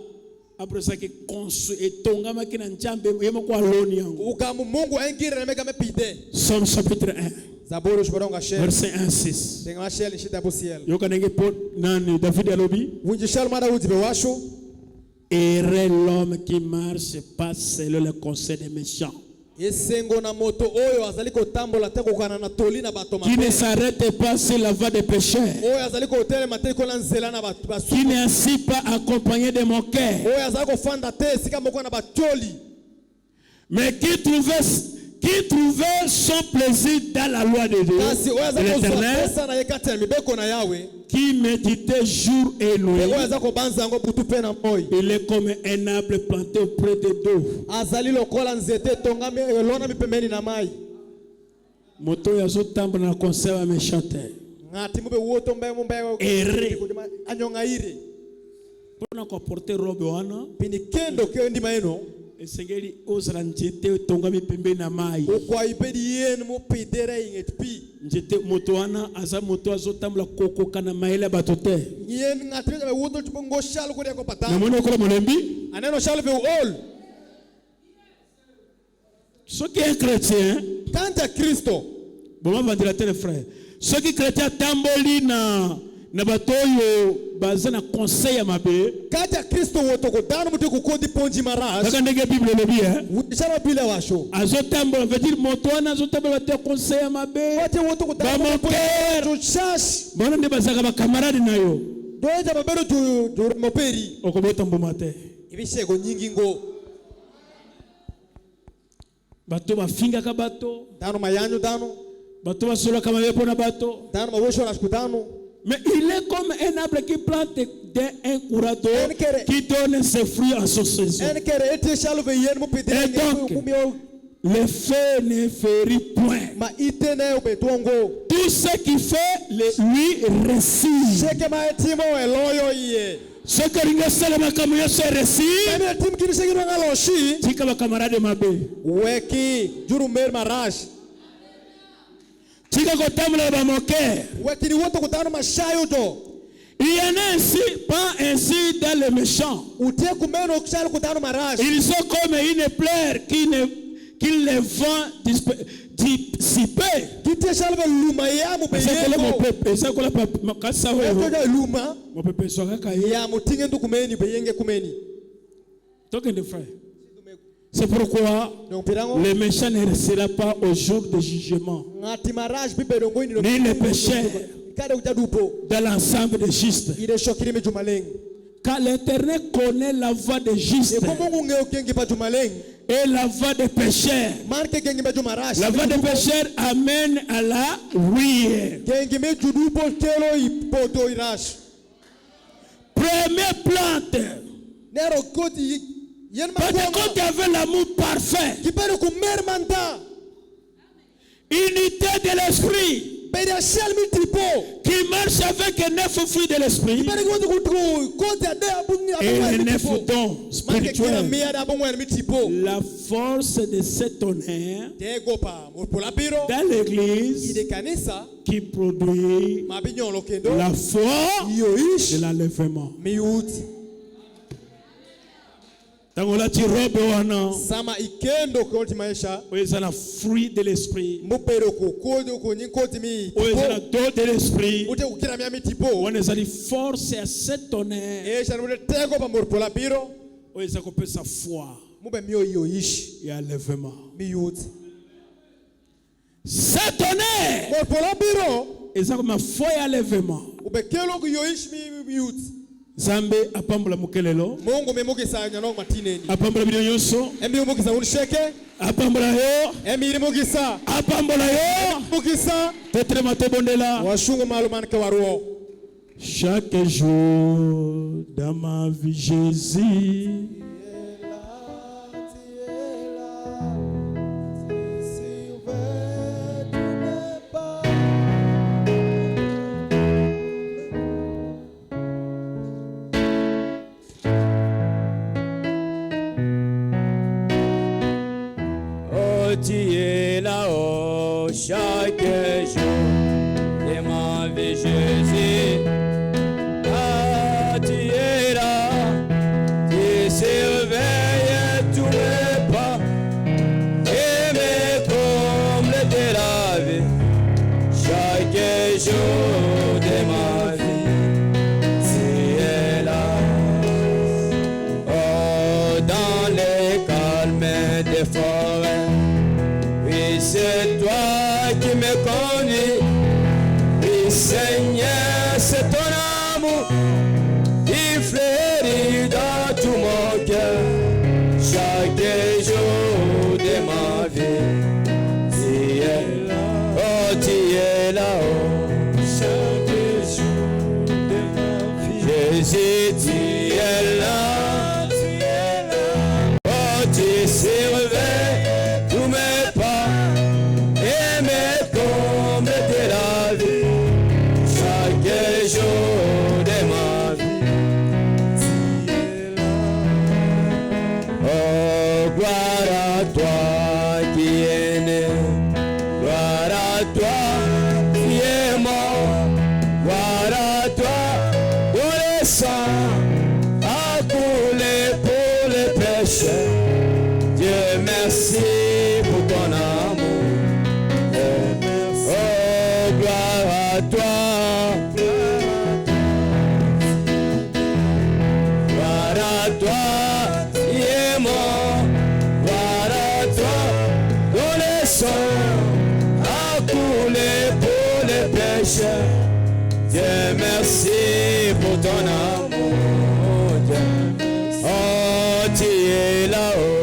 Arbre saki konsu etongama kina njambe yemo kwa loni yangu. Ukamu Mungu aingira na meka mepide. Somme chapitre 1. Zaburi shibaronga shel. Verset 1:6. Denga shel shita bosiel. Yoka nenge pot nani David alobi. Wunji shal mara ujibe washo. Heureux l'homme qui marche pas selon le conseil des méchants. Qui ne s'arrête pas sur la voie des pécheurs. Qui n'est ainsi pas accompagné de moqueurs. Mais qui trouvait son plaisir dans la loi de Dieu, de l'Éternel, qui méditait jour et nuit. Il est comme un arbre planté auprès de l'eau. Moto yazo tamba na concert à me chanter. Erré. Pour nous porter robe wana. Pinikendo ke ndima eno. Esengeli ozala njete tongami pembe na mai. Okwa ibedi yenu mo pedera ingetpi. Njete moto wana aza moto azotambula koko kana maele batote. Yen ngatreza woto chibongo shalo ko ko patana. Na mono ko molembi? Aneno shalo ve all. Ce qui est chrétien, quand à Christo, bon va dire à tes frères, ceux qui chrétiens tamboli na batoyo bazana conseil à ma bé. Quand à Christo wotoko dano mutu kukondi ponji marage. Quand ndenge Bible le dit hein. Sala Bible washo. Azotambo veut dire motoana azotambo te conseil à ma bé. Wote wotoko dano mon cœur. Tu cherches. Bona ndeba zaka ba camarade na yo. Doja babero tu moperi. Okobotambo mate. Ibishego nyingi ngo. Bato bafinga ka bato dano mayanyo dano bato basola kama yepo na bato dano mawosho na skutano. Mais il est comme un arbre qui plante un courant d'eau qui donne ses fruits en son saison. Et donc le feu ne férit point. Tout ce qu'il fait lui réussit. Ce que nous avons fait, c'est réussi. Tu as camarade Mabé. Weki juru mer marash. Tu as cotamla bamoke. Weki ni woto kutano mashayo to. Il y en a ainsi, pas ainsi dans les méchants. Utie kumeno kshalo kutano marash. Ils sont comme une fleur qui les vent dissiper. Kitie shalve luma ya mu beyeko. Ça kola makasa Eto wewe. luma. Mo pepe soka kai. Ya mutinge ndu kumeni beyenge kumeni. Token de frère. C'est pourquoi Donc pirango. le méchant ne restera pas au jour de jugement. Ngati marash bibe dongo ini. Ni les pécheurs Kade utadupo. dans l'ensemble des justes. Ile shokiri me jumaleng. Car l'Éternel connaît la voie des justes E komo ngeo kengi pa jumaleng. et la voie des pécheurs. Marke kengi me jumarash. La voie des pécheurs amène à la ruine. Kengi me judupo telo ipoto irash. Première plante. Nero koti yen Parce que quand tu avais l'amour parfait, Kipero kumer manda. unité de l'esprit, Pere shel mi tipo. qui marche avec 9 fruits de l'esprit Kipero kutu kutu koti ade abunni et abunni 9 tipo. dons Marke kina spirituels. miya da abunni mi tipo. La force de cet honneur Tego pa mopola biro. dans l'église Ide kanisa qui produit mabinyo lokendo. la foi Iyo de ish l'enlèvement. mi uti. Tangola ti robe wana Sama ikendo koti maisha. oyeza na fruit de l'esprit, Mupero ko kodo ko nyi koti mi oyeza na tipo. don de l'esprit, Ute kukira miya mi tipo. wana ezali force ya cet honneur, Esha mute tego pa mopola biro. oyeza kopesa foi Mube miyo iyo ish ya enlèvement. mi uti. Cet honneur Mopola biro. eza comme foi ya enlèvement. Ubekelo ku iyo ish mi uti. Zambe apambola mukelelo, Mungu memukisa nyano matineni. apambola bino nyonso, Embi mukisa unsheke. apambola yo, Embi mukisa. apambola yo. Mukisa. Tetre matebondela. Washungu maluman ke waruo. Chaque jour dans ma vie, Jésus, Tu es là-haut chaque jour de ma vie, Jésus. Ah, tu es là, tu surveilles tous mes pas et mes combles de la vie. Chaque jour de ma vie, tu es là. Oh, dans les calmes des forêts. Oui, c'est toi qui me conduis. Oui, Seigneur, c'est ton amour qui fleurit dans tout mon cœur. Chaque jour de ma vie, tu es là. Oh, tu es là. Oh, chaque jour de ma vie. Jésus, tu es là. Tu es là. Oh, tu surveilles tous mes pas et mes combles de la vie. Chaque jour de ma vie, tu es là. Oh, gloire à toi qui es né, gloire à toi qui est mort, gloire à toi dont le sang a coulé pour les péchés. Dieu merci pour ton amour. Oh, gloire à toi. Gloire à toi qui est mort. Gloire à toi dont le sang a coulé pour les péchés. Dieu merci pour ton amour. Oh, tu es là-haut.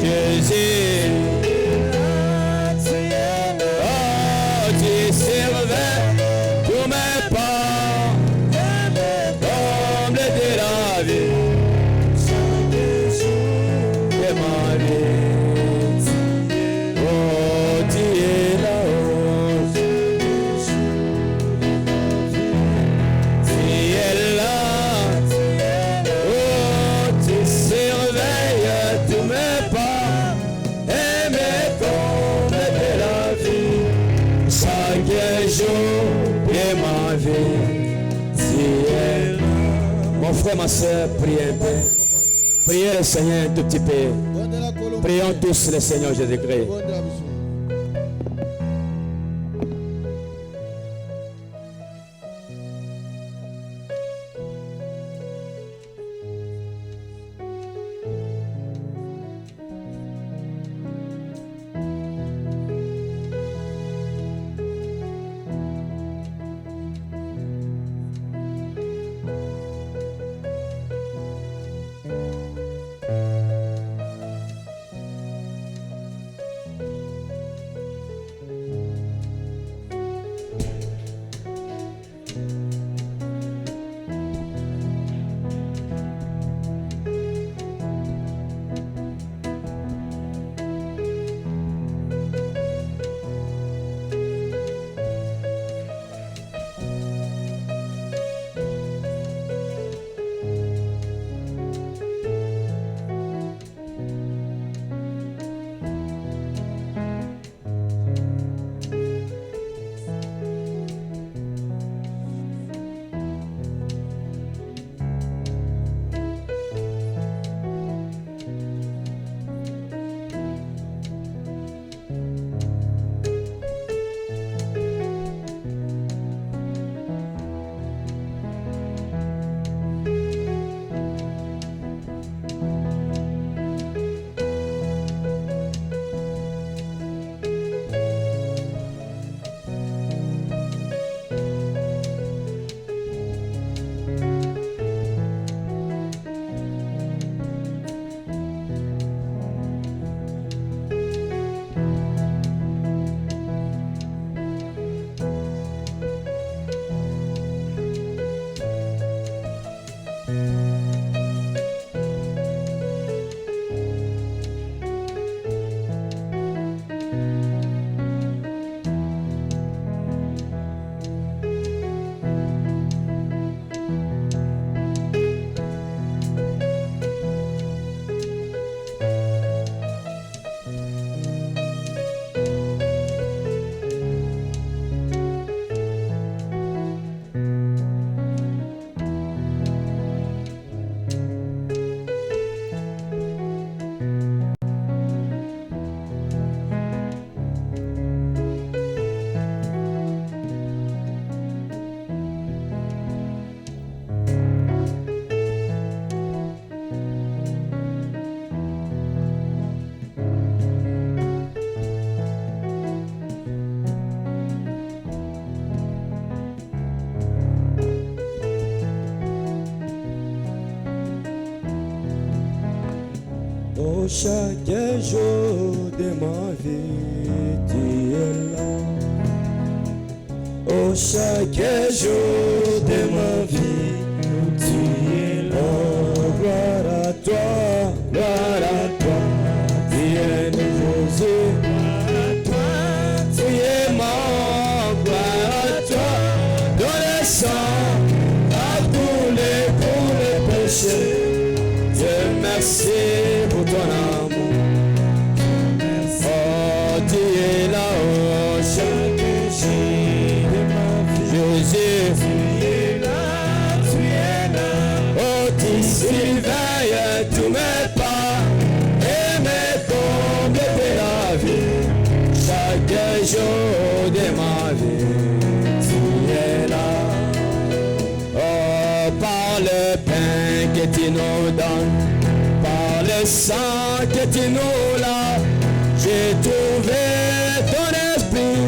Jésus, oh, tu surveilles tous mes pas, comble de la vie, de ma vie. Oh, tu es là-haut. vie. Tu es là. Mon frère, ma soeur, priez un peu. Priez le Seigneur un tout petit peu. Prions tous le Seigneur Jésus-Christ. Chaque jour de ma vie, tu es là. Oh, chaque jour de ma vie, tu es là. Gloire à toi, gloire à toi. Tu es mon Jésus, tu es mort, gloire à toi. Dans le sang, à tous les péchés. Dieu merci pour ton amour. Oh, tu es là, oh, chaque jour de ma vie. Jésus, tu es là, tu es là. Oh, tu surveilles tous mes pas et mes combles de la vie. Chaque jour de ma vie, tu es là. Oh, par le pain que tu nous donnes, par le sang que tu nous l'as, j'ai trouvé ton esprit,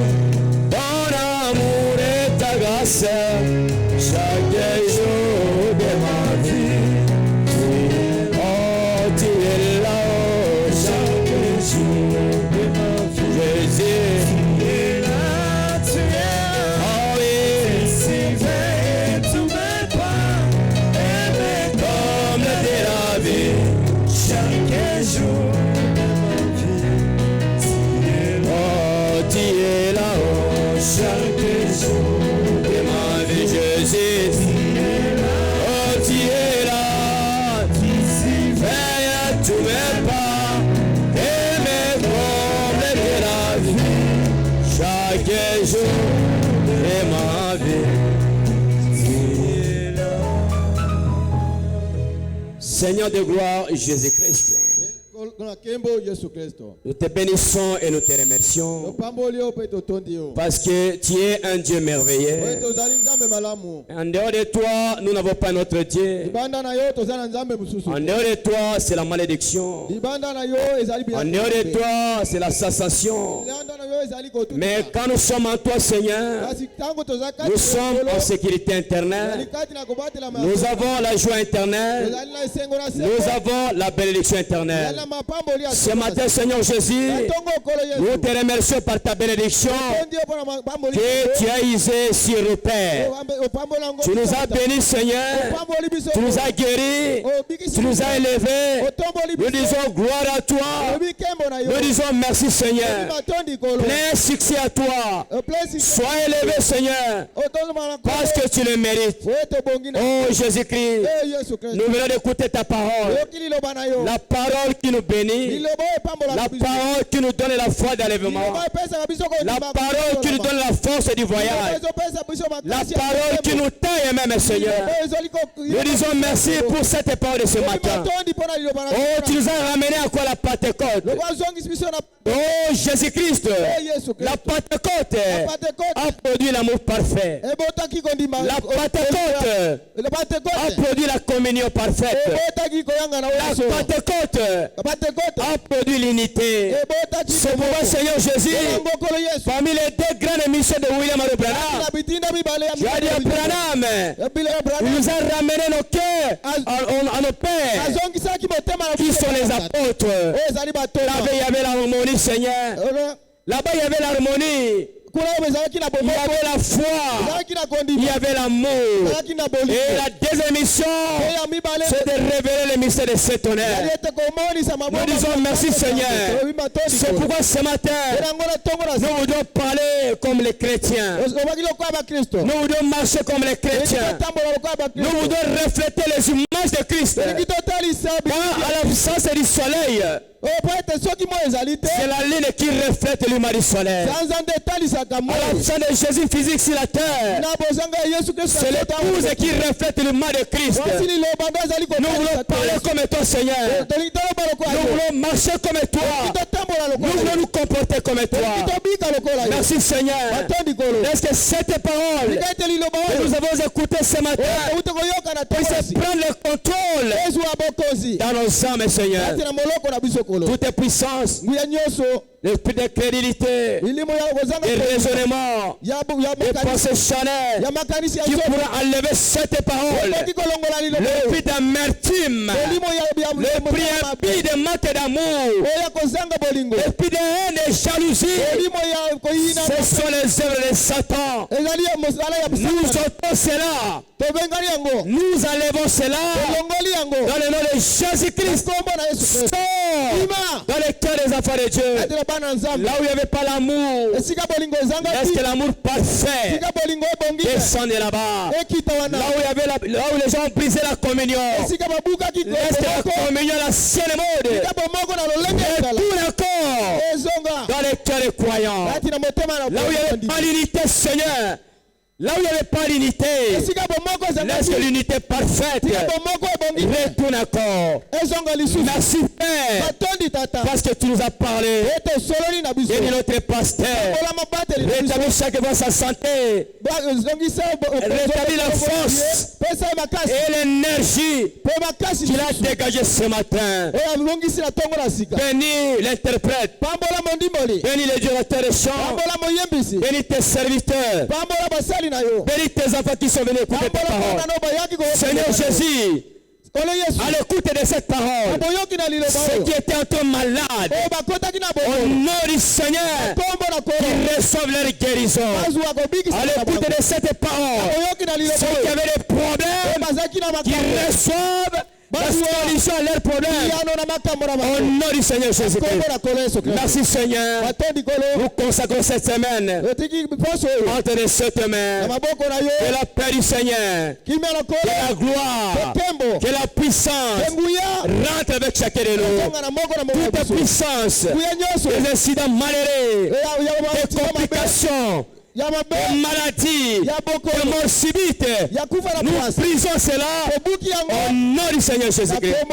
ton amour et ta grâce. Chaque jour de ma vie, oh, tu es là, oh, chaque jour de ma vie. Jésus, tu es là, tu es là. Oh oui, surveille tous mes pas et mes combles de la vie. Chaque jour de ma vie, tu es là. Oh, tu es là, oh, chaque jour de ma vie. Jésus, tu es là. Oh, tu es là. Tu surveilles tous mes pas et mes combles de la vie. Chaque jour de ma vie, Seigneur de gloire, Jésus-Christ, nous te bénissons et nous te remercions parce que tu es un Dieu merveilleux. En dehors de toi, nous n'avons pas notre Dieu. En dehors de toi, c'est la malédiction. En dehors de toi, c'est la sensation. Mais quand nous sommes en toi, Seigneur, nous sommes en sécurité interne. Nous avons la joie interne. Nous avons la bénédiction interne. Ce matin, Seigneur Jésus, nous te remercions par ta bénédiction que tu as usé sur le Père. Tu nous as bénis, Seigneur. Tu nous as guéris. Tu nous as élevés. Nous disons gloire à toi. Nous disons merci, Seigneur. Plein succès à toi. Sois élevé, Seigneur, parce que tu le mérites. Oh Jésus-Christ, nous venons d'écouter ta parole. La parole qui nous bénit. La parole qui nous donne la foi d'enlèvement. La parole qui nous donne la force du voyage. La parole qui nous taille même, Seigneur. Nous disons merci pour cette parole de ce matin. Oh, tu nous as ramené à quoi la Pentecôte? Oh Jésus-Christ, la Pentecôte a produit l'amour parfait. La Pentecôte a produit la communion parfaite. La Pentecôte a produit l'unité. C'est pourquoi, Seigneur Jésus, parmi les deux grandes missions de William Branham, tu as dit à Branham, il nous a ramené nos cœurs à nos pères, qui sont les apôtres. Là-bas, il y avait l'harmonie, Seigneur. Là-bas, il y avait l'harmonie. Il y avait la foi, il y avait l'amour. Et la deuxième mission, c'est de révéler le mystère de cet honneur. Nous disons merci, Seigneur. C'est pourquoi ce matin, nous voulons parler comme les chrétiens. Nous voulons marcher comme les chrétiens. Nous voulons refléter les images de Christ. À l'absence du soleil, c'est la ligne qui reflète l'image du soleil. À l'absence de Jésus physique sur la terre, c'est l'épouse qui reflète l'image de Christ. Nous voulons parler comme toi, Seigneur. Nous voulons marcher comme toi. Nous voulons nous comporter comme toi. Merci, Seigneur. Est-ce que cette parole que nous avons écoutée ce matin puisse prendre le contrôle dans nos âmes, Seigneur? Toute puissance, l'esprit de crédulité, de raisonnement, de pensée charnelle qui pourra enlever cette parole, l'esprit d'amertume, l'esprit impie de manque d'amour, l'esprit de haine et de jalousie. Ce sont les œuvres de Satan. Nous ôtons cela. Nous enlevons cela dans le nom de Jésus-Christ. Dans le cœur des enfants de Dieu, là où il n'y avait pas l'amour, est-ce que l'amour parfait descend de là-bas? Là où les gens ont brisé la communion, est-ce que la communion, la sienne mode, et tout encore dans le cœur des croyants, là où il n'y avait pas l'unité, Seigneur, là où il n'y avait pas l'unité, laisse que l'unité parfaite retourne encore. Merci Père, parce que tu nous as parlé. Et notre pasteur, rétablis chaque fois sa santé, rétablis la force et l'énergie qu'il a dégagée ce matin. Bénis l'interprète, bénis le directeur de chant, bénis tes serviteurs, bénis tes enfants qui sont venus écouter ta parole. Seigneur Jésus, à l'écoute de cette parole, ceux qui étaient encore malades, au nom du Seigneur, qu'ils reçoivent leur guérison. À l'écoute de cette parole, ceux qui avaient des problèmes, qu'ils reçoivent la solution à leurs problèmes. Au nom du Seigneur Jésus-Christ. Merci Seigneur. Nous consacrons cette semaine entre les sept mains. Que la paix du Seigneur, que la gloire, que la puissance rentre avec chacun de nous. Toute puissance, les incidents malheureux, les complications, maladie, de mort subite. Nous brisons cela au nom du Seigneur Jésus-Christ.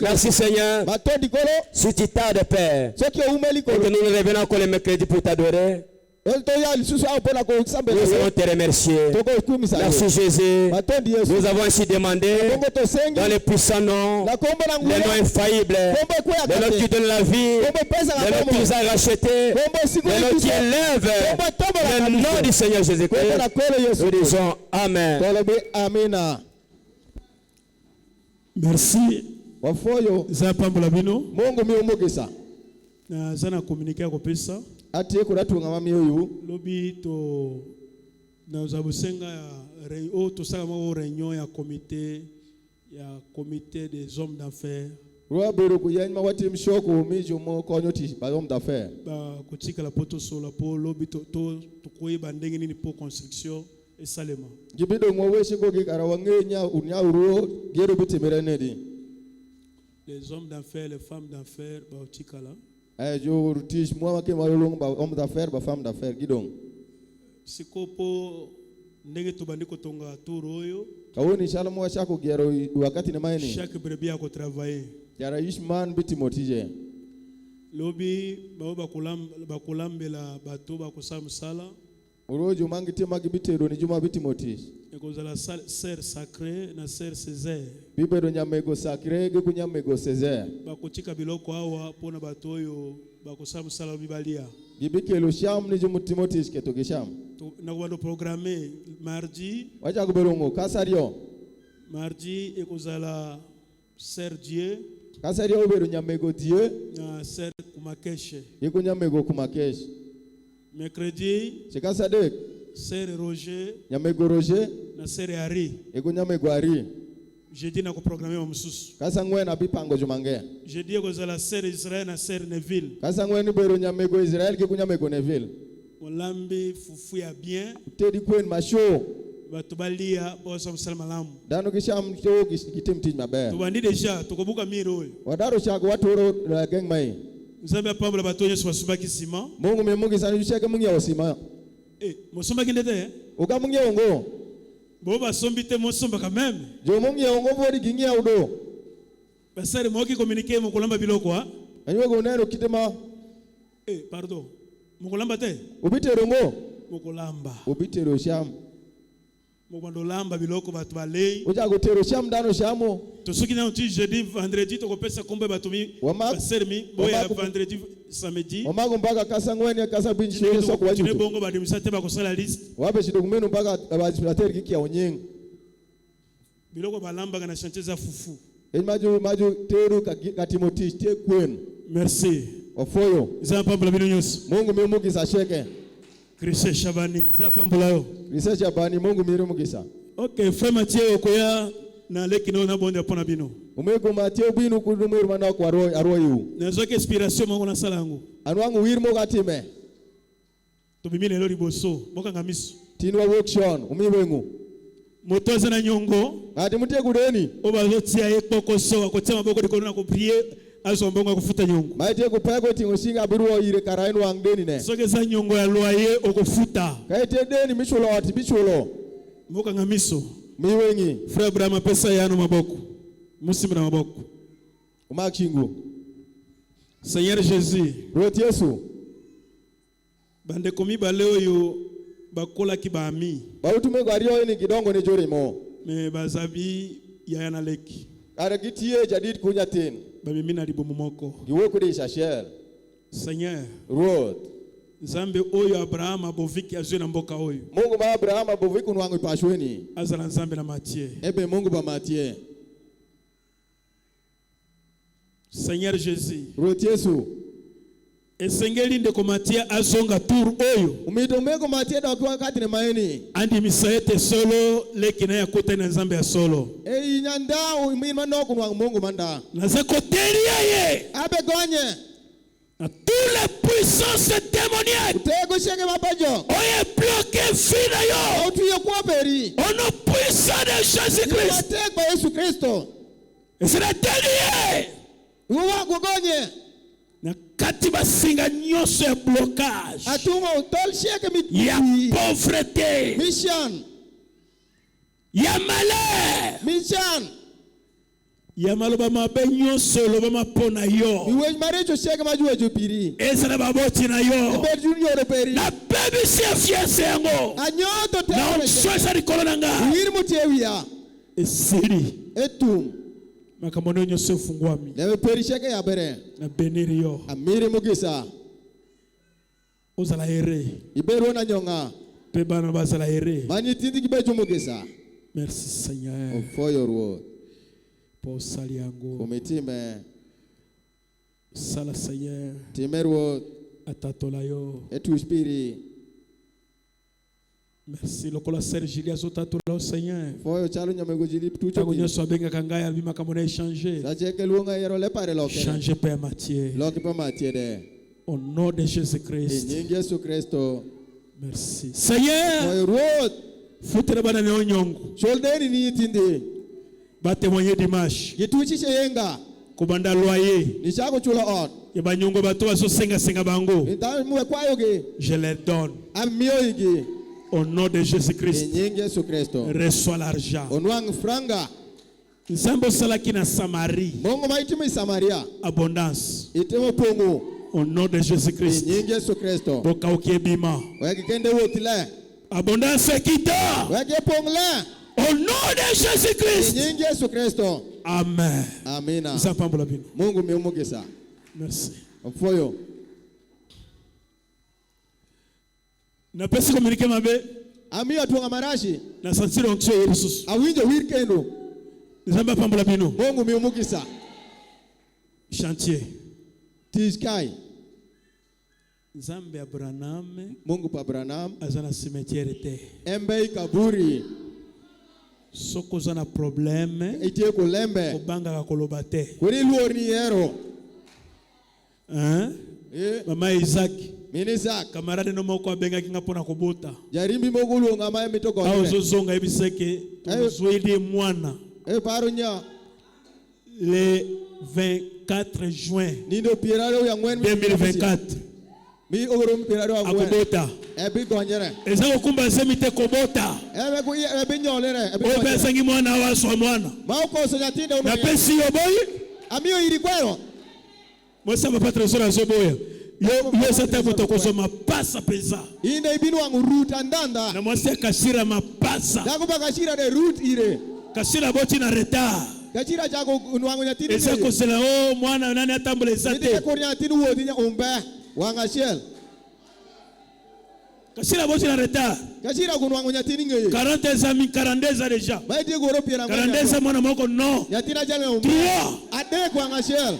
Merci Seigneur. Si tu tardes, Père, et que nous nous revenons encore le mercredi pour t'adorer, nous allons te remercier. Merci Jésus. Nous avons ainsi demandé dans le puissant nom, le nom infaillible, le nom qui donne la vie, le nom qui nous a rachetés, le nom qui élève, le nom du Seigneur Jésus-Christ. Nous disons Amen. Merci. Zapambola bino. Na zana communiquer ko pesa. Atie kuratunga mami oyu. Lobi to na uzabusenga ya to sala mo réunion ya comité des hommes d'affaires. Roabero kuyanyima wati mshoko mijo mo konyoti ba hommes d'affaires. Ba kutika la poto sola po lobi to koyeba ndenge nini po construction et salema. Gibido ngoweshe ko gikarawangenya unya uro gero bitimerenedi. Les hommes d'affaires, les femmes d'affaires, ba utikala. Je retiche moi que malolong ba homme d'affaires ba femme d'affaires gidong. Sikopo ndenge tobandi kotonga turoyo. Kawoni shala mo shako gero wakati na maini. Chaque brebis a ko travailler. Yara ishman bitimotije. Lobi ba kolambela bato ba kosamsala. Urojo mangite magibitero ni juma bitimotije. Ekozala sœur sacrée na sœur Césaire. Bibero nyamego sacré ge kunyamego Césaire. Bakotika biloko awa pona bato oyo bakosamsala bibalia. Gibikelo sham ni jumu Timothée ke togesham. Na ko programmer mardi. Wacha kuberongo kasario. Mardi ekozala sœur Dieu. Kasario ubero nyamego Dieu na sœur Kumakeshe. Yeko nyamego Kumakeshe. Mercredi Chekasadek sœur Roger nyamego Roger na sœur Ari. Yeko nyamego Ari. Jeudi na ko programmer msusu. Kasangwe na bipango jumange. Jeudi ekozala sœur Israël na sœur Neville. Kasangwe ni bero nyamego Israël ke kunyamego Neville. Olambe fufu ya bien. Tedi kwen masho. Batubalia bosa msalamalam. Dano kisham cho kitimtij maber. Tubandi deja tukobuka miro. Wadaro chako watoro la geng mai. Nzambe apambula batonye swasubaki sima. Mungu memungi sana yusheke mungi ya osima. Mosomba kindete Uka mungi ya ongo. Boba sombite mosomba quand même. Jo mungi ya ongo vori gingi ya udo. Basare moki communiquer mokolamba biloko ha. Anywe go nero kitema. Pardon. Mokolamba te. Ubite rongo. Mokolamba. Ubite ro sham. Mokondolamba biloko batu balei. Uja go tero sham dano shamo. To soki na uti jeudi vendredi to kopesa kombe batumi. Basermi boya vendredi samedi. Omago mpaka kasangweni kasa binchi so kwa jitu. Bongo badimisa te bakosala liste. Wabe shidokumenu mpaka abaspirateur kiki ya onyeng. Biloko balamba na chantier za fufu. Maju teru ka Timothée te kwen. Merci. Ofoyo. Zapambula bino nyos. Mungu memugisa sheke. Christ Shabani zapambula yo. Christ Shabani Mungu mirumugisa. Okay, frère Mathieu okoya na leki na bonde pona bino. Umego Mathieu bino kudumwe mana kwa aroyu. Nazoke inspiration mango na sala yango. Anwangu wirmo gatime. To bimile lo liboso, boka ngamiso. Tinwa workshop umiwengu. Motoza na nyongo. Ati mutie kudeni. Obazotia yekokoso akotia maboko dikono na ko prier. Azombonga kufuta nyongo. Maite kupego tingosinga biruo ire karaino wangdeni ne. Soke za nyongo ya loyer okufuta. Kaite deni mishulo ati bichulo. Moka ngamiso. Miwengi. Frère Abraham pesa yano maboko. Musimra maboko. Umakingu. Seigneur Jésus. Roti Yesu. Bande komi baleo yo bakola kibami. Bautume gario ni kidongo ni jorimo. Me bazabi ya na leki. Aragitie jadid kunyatin. Bamimina libomo moko. Giwe kudi shashel. Seigneur. Road. Nzambe oyo Abraham aboviki azwe na mboka oyo. Mungu ba Abraham aboviki nwangu pashweni. Azala nzambe na Mathieu. Ebe Mungu ba Mathieu. Seigneur Jésus. Road Yesu. Esengeli ndeko Mathieu azonga tour oyo. Umitomeko Mathieu da kwa kati ne maeni. Andi misaete solo leki na yakota na nzambe ya solo. Nyanda umima noko nwangu Mungu manda. Naza kotelia ye. Abe gonye. À toutes les puissances démoniaques. Oye bloqué fina yo. Au nom puissant de Jésus-Christ. Et c'est la dernière. Na katiba singa nyonso ya blocage atunga utol sheke ya pauvreté mission ya malheur mission ya maloba mabe nyonso loba mapona yo iwe marecho sheke majuwe jupiri ezala baboti na yo ebe junior peri na baby si fiancé yango anyoto te na msosa likolo nanga wiri mutewia esiri etum makambo nyonso efungwami lebe peri sheke ya bere na beniri yo amiri mugisa ozala ere iberu na nyonga pe bana bazala ere manyitindi kibeju mugisa merci Seigneur for your word pour sali yango komitime sala Seigneur timerwo atatola yo etu spiri merci lokola Serge azotatola Seigneur for your chalo nyamego jili tucho tango nyonso abenga ngaya abi makambo na échanger sajeke luonga yero le pare lokere changer Père Mathieu loki pa Mathieu de au nom de Jésus-Christ nyingi Yesu Kristo merci for Seigneur your word futere bana ne onyongo sholdeni ni itindi ba témoigner dimanche gituchishe yenga kubanda loyer ni chako chula on ya banyongo bato baso senga bango nta muwe kwayo ge je les donne amio igi au nom de Jésus-Christ nyingi Yesu Kristo reçois l'argent onwang franga nzambo salaki na Samarie Mungu maitimi Samaria abondance itemo pongo au nom de Jésus-Christ nyingi Yesu Kristo boka okebima weki kende wotile abondance kita weki pongle au nom de Jésus-Christ nyingi Yesu Kristo amen amina nzapambola bino Mungu miumugisa merci mfoyo napesi communiquer mabe amio tuanga marashi na sentir onction yesus awinjo weekendo nzamba pambola bino Mungu miumugisa chantier tiskai nzambe Abraham Mungu pa Branham azana cimetière te embei kaburi soko zana problème itie kulembe obanga ka koloba te kuri luoni yero hein mama Isaac minisa camarade no moko abenga kinga pona kobota jarimbi mogulu ngama mitoko awo zozonga ebiseke zoidi mwana parunya le 24 juin nindo piraro ya ngwen 2024 mi ogorom piraro ya ngwen akobota ebi gonyere eza kokumba semite kobota ebe ku ebi nyolere ebi o besangi mwana waso mwana mauko so nyatinde uno na pesi yo boy amio iri kwero mosa papa tresora zoboya yo sata moto kozoma pasa pesa inde ibinu wangu ruta ndanda na mosa kashira mapasa dakuba kashira de root ire kashira boti na retard kashira chako unwangu nyatinde eza kosela o mwana nani atambule inde sate ko nyatinde wodi nya umbe wanga shell kashira boti na retard kashira kunwangu nyatinde ngeye 40 ans 42 ans déjà baiti goro pira 42 ans mwana moko non nyatina jale umbe ade kwanga shell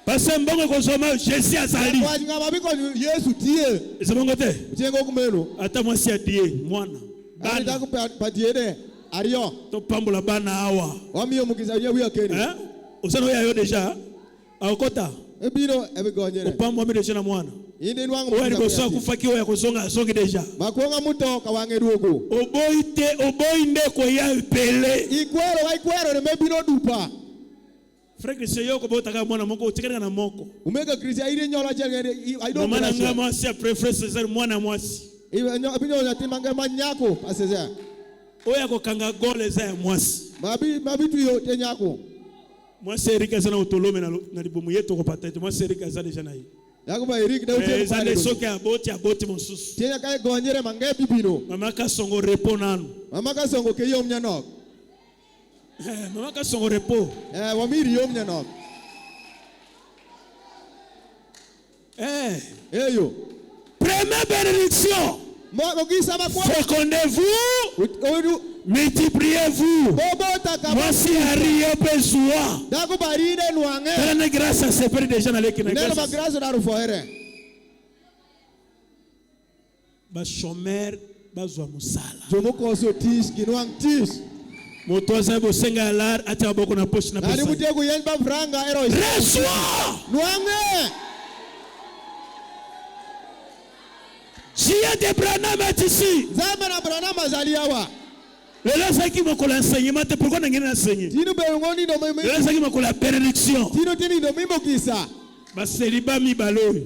parce que mbongo kozoma Jésus azali kwa ngama biko Yesu tie ezabongo te tiengo kumelo ata mwasi adie mwana bana bana kupatiede ario to pambola bana awa wamio mukiza wiya keni hein osana oya yo déjà akota ebino ebigonyere opambo mi déjà na mwana inde nwangu oya kosa kufaki oya kozonga zongi déjà makonga muto kawange rugo oboyi nde ko ya pele ikwero ne mebino dupa frère Christian yo ko botaka mwana moko otikana na moko umeka Christian ire nyola chengere I don't mama nanga mwasi après frère César mwana mwasi ibinyo nyatimanga manyako aseze oya ko kanga gole za ya mwasi mabitu yo tenyako mwasi Erika sana utolome na libomu yetu ko patete mwasi Erika za déjà na yi yakuba Eric da utie za le soke aboti mosusu tenya kai gonyere mangepi bino mama ka songo repos nanu mama ka songo ke yom nyanok mama ka songo repos wamiri yom nyanok eyo première bénédiction fécondez-vous multipliez-vous voici Ario Bezua tenez grâce à ce père déjà dans l'équipe ba chômeur bazwa musala moto aza bosenga alar ati aboko na poche na pesa reçois Dieu de Branham est ici. Lelo saki mokola enseignement te pourquoi ngene enseigner? Tino be ngoni no meme. Lelo saki mokola bénédiction. Tino tini no mimo kisa. Ba celibat mi baloi.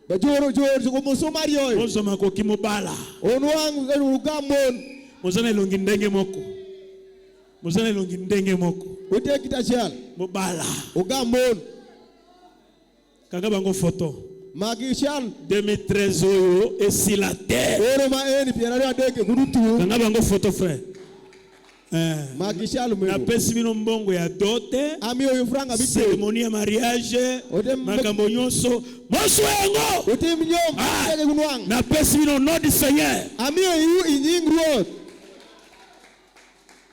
Ba joro ko moso mario. Mozo makoki mobala. Onwangu ugamon. Mozana longi ndenge moko. Mozana longi ndenge moko. Ote kitachal. Mobala. Ugamon. Kanga bango photo. Magishan 2013 oyo esila te. Oro ma eni pianari adeke kudutu. Kanga bango photo frère. Magishan na pesi bino mbongo ya dote. Ami oyo franga bite. Cérémonie ya mariage. Makambo nyonso. Moso yango. Ote mnyom. Na pesi bino nom du Seigneur. Ami oyo inyingro.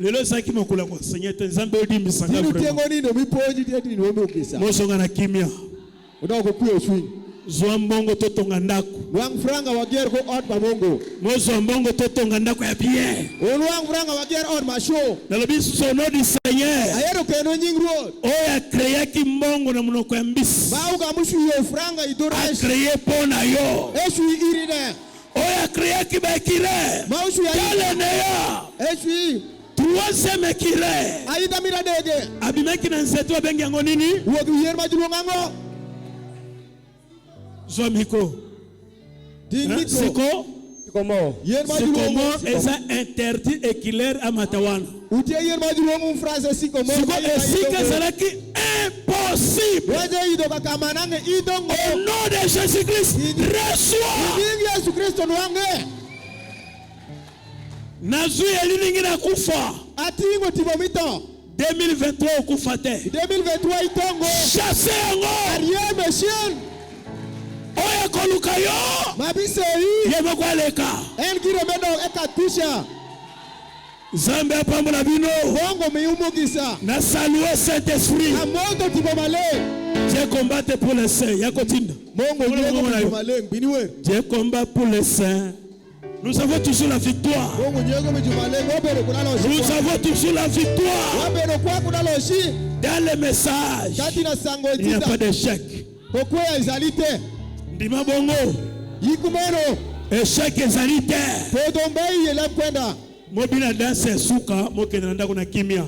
Lelo saki mokula kwa Seigneur te nzambe odimbisa nga vraiment. Tino tengo ni no mipoji tete ni wembe okisa. Moso ngana kimia. Odako kuyo swing. Zwa mbongo totonga ndako. Wang franga wager ko ot babongo. Mozo mbongo totonga ndako ya bien. Wang franga wager ot ma show. Nalobi sono du Seigneur. Ayero keno nyingro. Oya créé ki mbongo na munoko ya mbisi. Bauga mushu yo franga idora. A créé pona yo. Eshu irine. Oya créé ki bakire. Maushu ya Kale ne ya. Eshu troisième ekire. Aida mira dege. Abimeki na nzeto bengi yango nini? Wogu yerma julongango. Zomiko. Siko. Comment? C'est comment est interdit et clair à Matawana. Utie yerma julongo phrase siko mo. Siko esika salaki impossible. Au nom de Jésus-Christ, reçois. Jésus-Christ noange. Nazui eliningi na kufa. Atingo tibomito. 2023 okufa te. 2023 itongo. Chassez yango. Arié monsieur. Oya koluka yo. Mabisei. Yemo kwaleka. Engiro bendo ekatusha. Zambe apambola bino. Bongo meyumugisa. Na saluer Saint-Esprit. Amoto tibomale. Dieu combat pour les saints. Yakotinda. Bongo tibomale biniwe. Dieu combat pour les saints. Nous avons toujours la victoire. Nous avons toujours la victoire. Dans les messages, il n'y a pas d'échec. Ndima bongo. Échec ezalité. Mobina danse suka, mokena ndako na kimia.